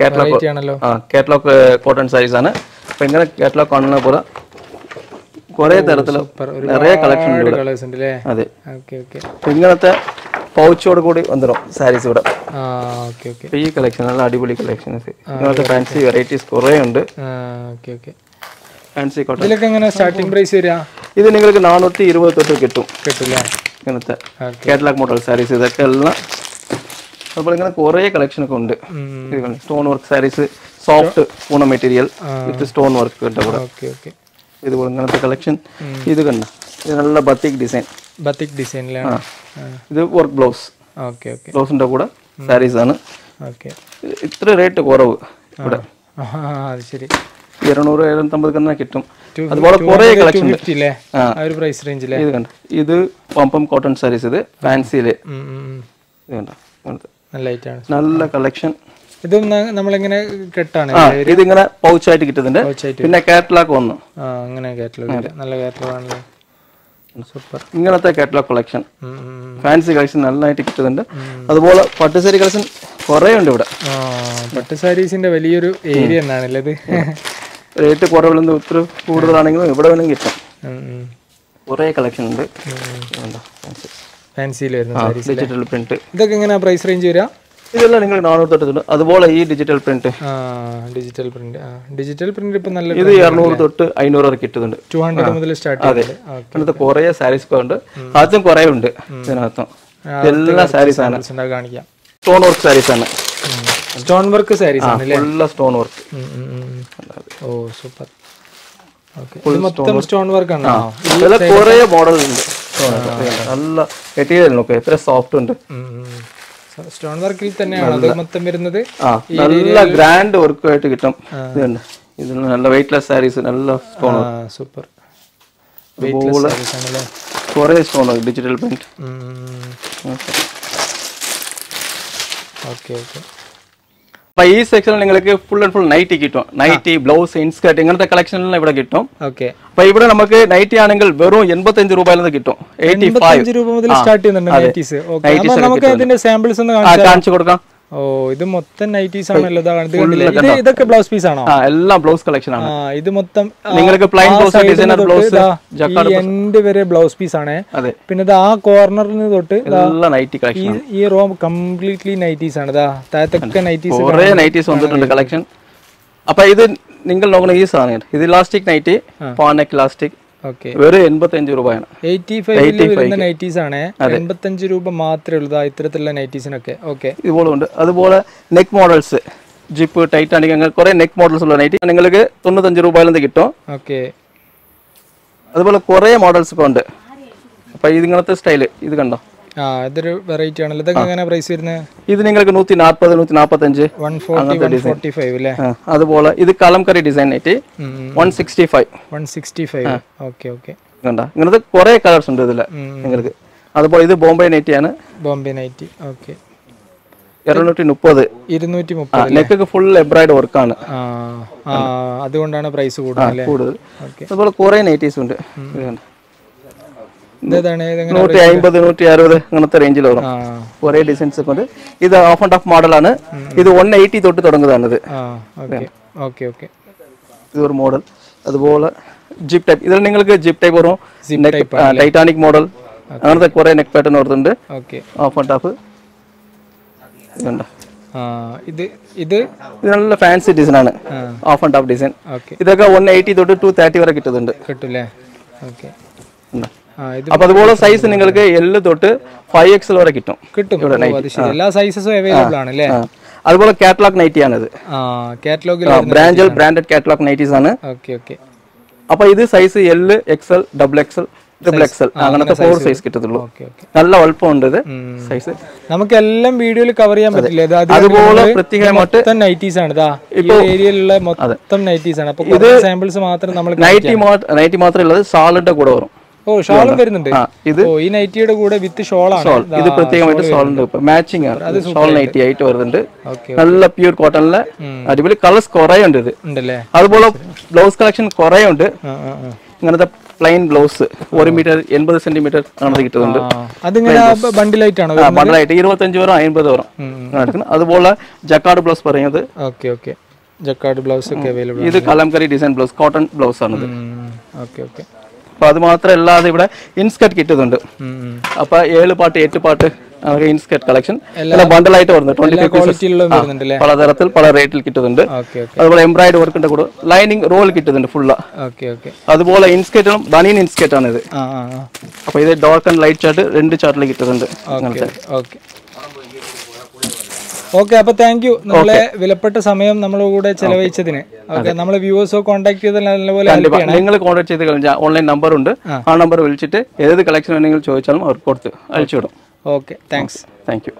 catalogue cotton saris ആണ്. അപ്പൊ ഇങ്ങനെ കാറ്റലോഗ് കാണുന്ന പോലെ കുറെ തരത്തില് നിറയെ കളക്ഷൻ ഉണ്ട്. അതെ, ഇങ്ങനത്തെ പൗച്ചോട് കൂടി വന്നിടും സാരീസ് ഇവിടെ. ഈ കളക്ഷൻ നല്ല അടിപൊളി കളക്ഷൻസ്. ഇങ്ങനത്തെ ഫാൻസി വെറൈറ്റീസ് കുറെ ഉണ്ട്. ഫാൻസി കോട്ടൺ സ്റ്റാർട്ടിംഗ് പ്രൈസ് വരിക ഇത് നിങ്ങൾക്ക് 420 തൊട്ട് കിട്ടും. ഇങ്ങനത്തെ കാറ്റലോഗ് മോഡൽ സാരീസ് ഇതൊക്കെ എല്ലാം. അതുപോലെ ഇങ്ങനെ കുറെ കളക്ഷൻ ഒക്കെ ഉണ്ട്. Stone work saris, soft Poona material with stone work കിട്ടും കൂടെ. ഇതുപോലെ ഇങ്ങനത്തെ കളക്ഷൻ. ഇത് കണ്ട ഇത് നല്ല ബത്തിക് ഡിസൈൻ. ഇത് വർക്ക് ബ്ലൗസ്. ബ്ലൗസിന്റെ കൂടെ സാരീസ് ആണ്. ഇത്ര റേറ്റ് കുറവ് ഇവിടെ. 200 250 തന്നെ കിട്ടും. അതുപോലെ കുറെ കളക്ഷൻ ഇത് കണ്ട ഇത് പമ്പം കോട്ടൺ സാരീസ്. ഇത് ഫാൻസിയില് ഇത് കണ്ട നല്ല കളക്ഷൻ. ഇത് നമ്മളെങ്ങനെ കെട്ടാണ് ഇതിങ്ങനെ പൗച്ചായിട്ട് കിട്ടുന്നുണ്ട്. പിന്നെ കാറ്റലോഗ് വന്നു. നല്ല കാറ്റലോഗ് ആണല്ലോ. സൂപ്പർ. ഇങ്ങനത്തെ കാറ്റലോഗ് കളക്ഷൻ ഫാൻസി കളക്ഷൻ നന്നായിട്ട് കിട്ടുന്നുണ്ട്. അതുപോലെ പട്ടുസാരി കളക്ഷൻ കുറെ ഉണ്ട് ഇവിടെ. പട്ട് സാരീസിന്റെ വലിയൊരു ഏരിയ എന്നാണല്ലേ ഇത്. റേറ്റ് കുറവിലൊന്നും ഒത്തിരി കൂടുതലാണെങ്കിലും ഇവിടെ വേണമെങ്കിൽ കിട്ടും. കുറെ കളക്ഷൻ ഉണ്ട്. ഡിജിറ്റൽ പ്രിന്റ് ഇതൊക്കെ എങ്ങനെയാ പ്രൈസ് റേഞ്ച് വരിക? ഇതെല്ലാം നിങ്ങൾ 400 തൊട്ട്. അതുപോലെ ഈ ഡിജിറ്റൽ പ്രിന്റ് ഇപ്പൊ നല്ല ഇത് 200 തൊട്ട് 500 വരെ കിട്ടുന്നുണ്ട്. 200 മുതൽ സ്റ്റാർട്ട്. അതെ, അങ്ങനത്തെ കുറെ സാരീസ് ഉണ്ട്. അതും കുറെ ഉണ്ട് ഇതിനകത്തും. എല്ലാ സാരീസ് ആണ്. കാണിക്കാം. സ്റ്റോൺ വർക്ക് സാരീസ് ആണ്. സ്റ്റോൺ വർക്ക് സാരീസ് ആണ്. Full stone work. Oh super. മൊത്തം സ്റ്റോൺ വർക്ക് ആണ്. കുറെ മോഡൽ ഉണ്ട്. നല്ല മെറ്റീരിയൽ നോക്കുക എത്ര സോഫ്റ്റ് ഉണ്ട്. സ്റ്റോൺ വർക്കിൽ തന്നെയാണ് മൊത്തം വരുന്നത്. നല്ല ഗ്രാൻഡ് വർക്ക് ആയിട്ട് കിട്ടും. ഇത് നല്ല വെയിറ്റ്ലെസ് സാരീസ്. നല്ല സ്റ്റോൺ സൂപ്പർ. കുറെ സ്റ്റോൺ ഡിജിറ്റൽ പ്രിന്റ്. അപ്പൊ ഈ സെക്ഷനിൽ നിങ്ങൾക്ക് ഫുൾ ആൻഡ് ഫുൾ നൈറ്റി കിട്ടും. നൈറ്റി, ബ്ലൗസ്, ഇൻസ്കർട്ട് ഇങ്ങനത്തെ കളക്ഷനെല്ലാം ഇവിടെ കിട്ടും. അപ്പൊ ഇവിടെ നമുക്ക് നൈറ്റി ആണെങ്കിൽ വെറും 85 രൂപയിൽ നിന്ന് കിട്ടും. 85 രൂപ മുതൽ സ്റ്റാർട്ട് ചെയ്യുന്നുണ്ട്. നമുക്ക് ഇതിന്റെ സാമ്പിൾസ് ഒന്ന് കാണിച്ചു കൊടുക്കാം. ഓ ഇത് മൊത്തം നൈറ്റീസ് ആണല്ലോ. ഇതൊക്കെ ബ്ലൗസ് പീസ് ആണോ? എല്ലാം ബ്ലൗസ് കളക്ഷൻ ആണ്. ഇത് മൊത്തം നിങ്ങൾക്ക് plain blouse, designer blouse, end വരെ ബ്ലൗസ് പീസ് ആണ്. പിന്നെ ആ കോർണറിൽ നിന്ന് തൊട്ട് നൈറ്റി കളക്ഷൻ. ഈ റോ കംപ്ലീറ്റ്ലി നൈറ്റീസ് ആണ്. താഴത്തൊക്കെ നൈറ്റീസ്, കുറെ നൈറ്റീസ് വന്നിട്ടുണ്ട് കളക്ഷൻ. അപ്പൊ ഇത് നിങ്ങൾ നോക്കുന്ന ഈ സാധനം ഇത് ഇലാസ്റ്റിക് നൈറ്റി, പാനെക് ഇലാസ്റ്റിക്. വെറും 85 രൂപയാണ്. 85 വരുന്ന നൈറ്റീസ് ആണ്. 85 രൂപ മാത്രമേ ഉള്ളൂ ഇത്തരത്തിലുള്ള നൈറ്റീസിനൊക്കെ. ഇതുപോലെ ഉണ്ട്. അതുപോലെ നെക്ക് മോഡൽസ് ജിപ്പ് ടൈറ്റാനിക് അങ്ങനെ കുറേ നെക്ക് മോഡൽസ് ഉള്ള നൈറ്റി നിങ്ങൾക്ക് 95 രൂപയിലെന്ത് കിട്ടും. ഓക്കെ. അതുപോലെ കുറേ മോഡൽസ് ഇപ്പോൾ ഉണ്ട്. അപ്പോൾ ഇങ്ങനത്തെ സ്റ്റൈല് ഇത് കണ്ടോ, ഇതൊരു വെറൈറ്റി ആണല്ലോ. ഇതൊക്കെ എങ്ങനെ പ്രൈസ് വരുന്നത്? ഇത് നിങ്ങൾക്ക് 140 145 145 അല്ലേ? അതുപോലെ ഇത് കലംകറി ഡിസൈൻ നൈറ്റി 165. Okay okay. കണ്ടോ, ഇങ്ങനത്തെ കുറേ കളേഴ്സ് ഉണ്ട് ഇതിൽ നിങ്ങൾക്ക്. അതുപോലെ ഇത് ബോംബെ നൈറ്റി ആണ്. ബോംബെ നൈറ്റി. ഓക്കെ. 230 നെക്കൊക്കെ ഫുൾ എംബ്രോയിഡറി വർക്കാണ്, അതുകൊണ്ടാണ് പ്രൈസ് കൂടുതൽ. അതുപോലെ കുറേ നൈറ്റീസ് ഉണ്ട്. 150 160 അങ്ങനത്തെ റേഞ്ചിൽ വരും. കുറേ ഡിസൈൻസ് ഒക്കെ ഉണ്ട്. ഇത് ഓഫ് ആൻഡ് ഓഫ് മോഡലാണ്. ഇത് 180 തൊട്ട് തുടങ്ങുന്നതാണ്. ഇതൊരു മോഡൽ. അതുപോലെ ജിപ്പ് ടൈപ്പ്, ഇതിൽ നിങ്ങൾക്ക് ജിപ്പ് ടൈപ്പ് വരും, ടൈറ്റാനിക് മോഡൽ അങ്ങനത്തെ കുറേ നെക്ക് പാറ്റേൺ വരുന്നുണ്ട്. ഓഫ് ആൻഡ് ഓഫ് ഇത് നല്ല ഫാൻസി ഡിസൈൻ ആണ്, ഓഫ് ആൻഡ് ഓഫ് ഡിസൈൻ. ഇതൊക്കെ 180 തൊട്ട് 230 വരെ കിട്ടുന്നുണ്ട്. അപ്പൊ അതുപോലെ സൈസ് നിങ്ങൾക്ക് L തൊട്ട് 5XL വരെ കിട്ടും. എല്ലാ സൈസസും അവൈലബിൾ ആണ് അല്ലേ? അതുപോലെ കാറ്റലോഗ് നൈറ്റി ആണിത്. ബ്രാൻഡഡ് കാറ്റലോഗ് നൈറ്റീസ് ആണ്. അപ്പൊ ഇത് size L, XL, XXL, XXL അങ്ങനത്തെ 4 സൈസ് കിട്ടത്തുള്ളൂ. നല്ല വലുപ്പമുണ്ട് ഇത് സൈസ്. നമുക്ക് എല്ലാം വീഡിയോയിൽ കവർ ചെയ്യാൻ പറ്റില്ല. അതുപോലെ പ്രത്യേകമായിട്ട് നൈറ്റീസ് ആണ് ഇപ്പൊ ഏരിയയിലുള്ള മൊത്തം നൈറ്റീസ് ആണ്. അപ്പൊ ഇത് സാമ്പിൾസ് മാത്രം നമ്മൾ നൈറ്റി മാത്രമല്ല ഷാളിന്റെ കൂടെ വരും. ഷോളും വരുന്നുണ്ട്. ഈ നൈറ്റിയുടെ കൂടെ വിത്ത് ഷോളാണ്. ഇത് പ്രത്യേകമായിട്ട് ഷോളിന്റെ മാച്ചിങ് ആണ്. ഷോൾ നൈറ്റി ആയിട്ട് വരുന്നുണ്ട്. നല്ല പ്യൂർ കോട്ടണിലെ അടിപൊളി കളേഴ്സ് കുറേ ഉണ്ട് ഇത്. അതുപോലെ ബ്ലൗസ് കളക്ഷൻ കുറേ ഉണ്ട്. ഇങ്ങനത്തെ പ്ലെയിൻ ബ്ലൗസ് 1 മീറ്റർ 80 സെന്റിമീറ്റർ ആണ് കിട്ടുന്നുണ്ട്. ബണ്ടിലായിട്ട് 25 വരും 50 വരും. അതുപോലെ ജക്കാർഡ് ബ്ലൗസ് പറയുന്നത് ഇത് കലംകറി ഡിസൈൻ ബ്ലൗസ്, കോട്ടൺ ബ്ലൗസ് ആണ്. അപ്പൊ അത് മാത്രമല്ലാതെ ഇവിടെ ഇൻസ്കർട്ട് കിട്ടുന്നുണ്ട്. അപ്പൊ 7 പാട്ട് 8 പാട്ട് ഇൻസ്കർട്ട് കളക്ഷൻ ബണ്ടലായിട്ട് വരുന്നത് 25 പലതരത്തിൽ പല റേറ്റിൽ കിട്ടുന്നുണ്ട്. അതുപോലെ എംബ്രോയിഡറി വർക്കിന്റെ കൂടെ ലൈനിങ് റോൾ കിട്ടുന്നുണ്ട് ഫുള്ള്. അതുപോലെ ഇൻസ്കേർട്ടും ബനിയൻ ഇൻസ്കേർട്ട് ആണ് ഇത്. അപ്പൊ ഇത് ഡാർക്ക് ആൻഡ് ലൈറ്റ് ചാർട്ട് 2 ചാർട്ടിൽ കിട്ടുന്നുണ്ട്. ഓക്കെ. അപ്പൊ താങ്ക് യു, നമ്മളെ വിലപ്പെട്ട സമയം നമ്മളെ കൂടെ ചെലവഴിച്ചതിന്. നമ്മളെ വ്യൂവേഴ്സോ കോൺടാക്ട് ചെയ്താൽ നല്ലപോലെ നിങ്ങൾ കോൺടാക്ട് ചെയ്ത് കഴിഞ്ഞാൽ ഓൺലൈൻ നമ്പർ ഉണ്ട്. ആ നമ്പർ വിളിച്ചിട്ട് ഏത് കളക്ഷൻ വേണമെങ്കിലും ചോദിച്ചാലും അവർക്ക് കൊടുത്ത് അയച്ചു വിടും. Okay, thanks. Thank you.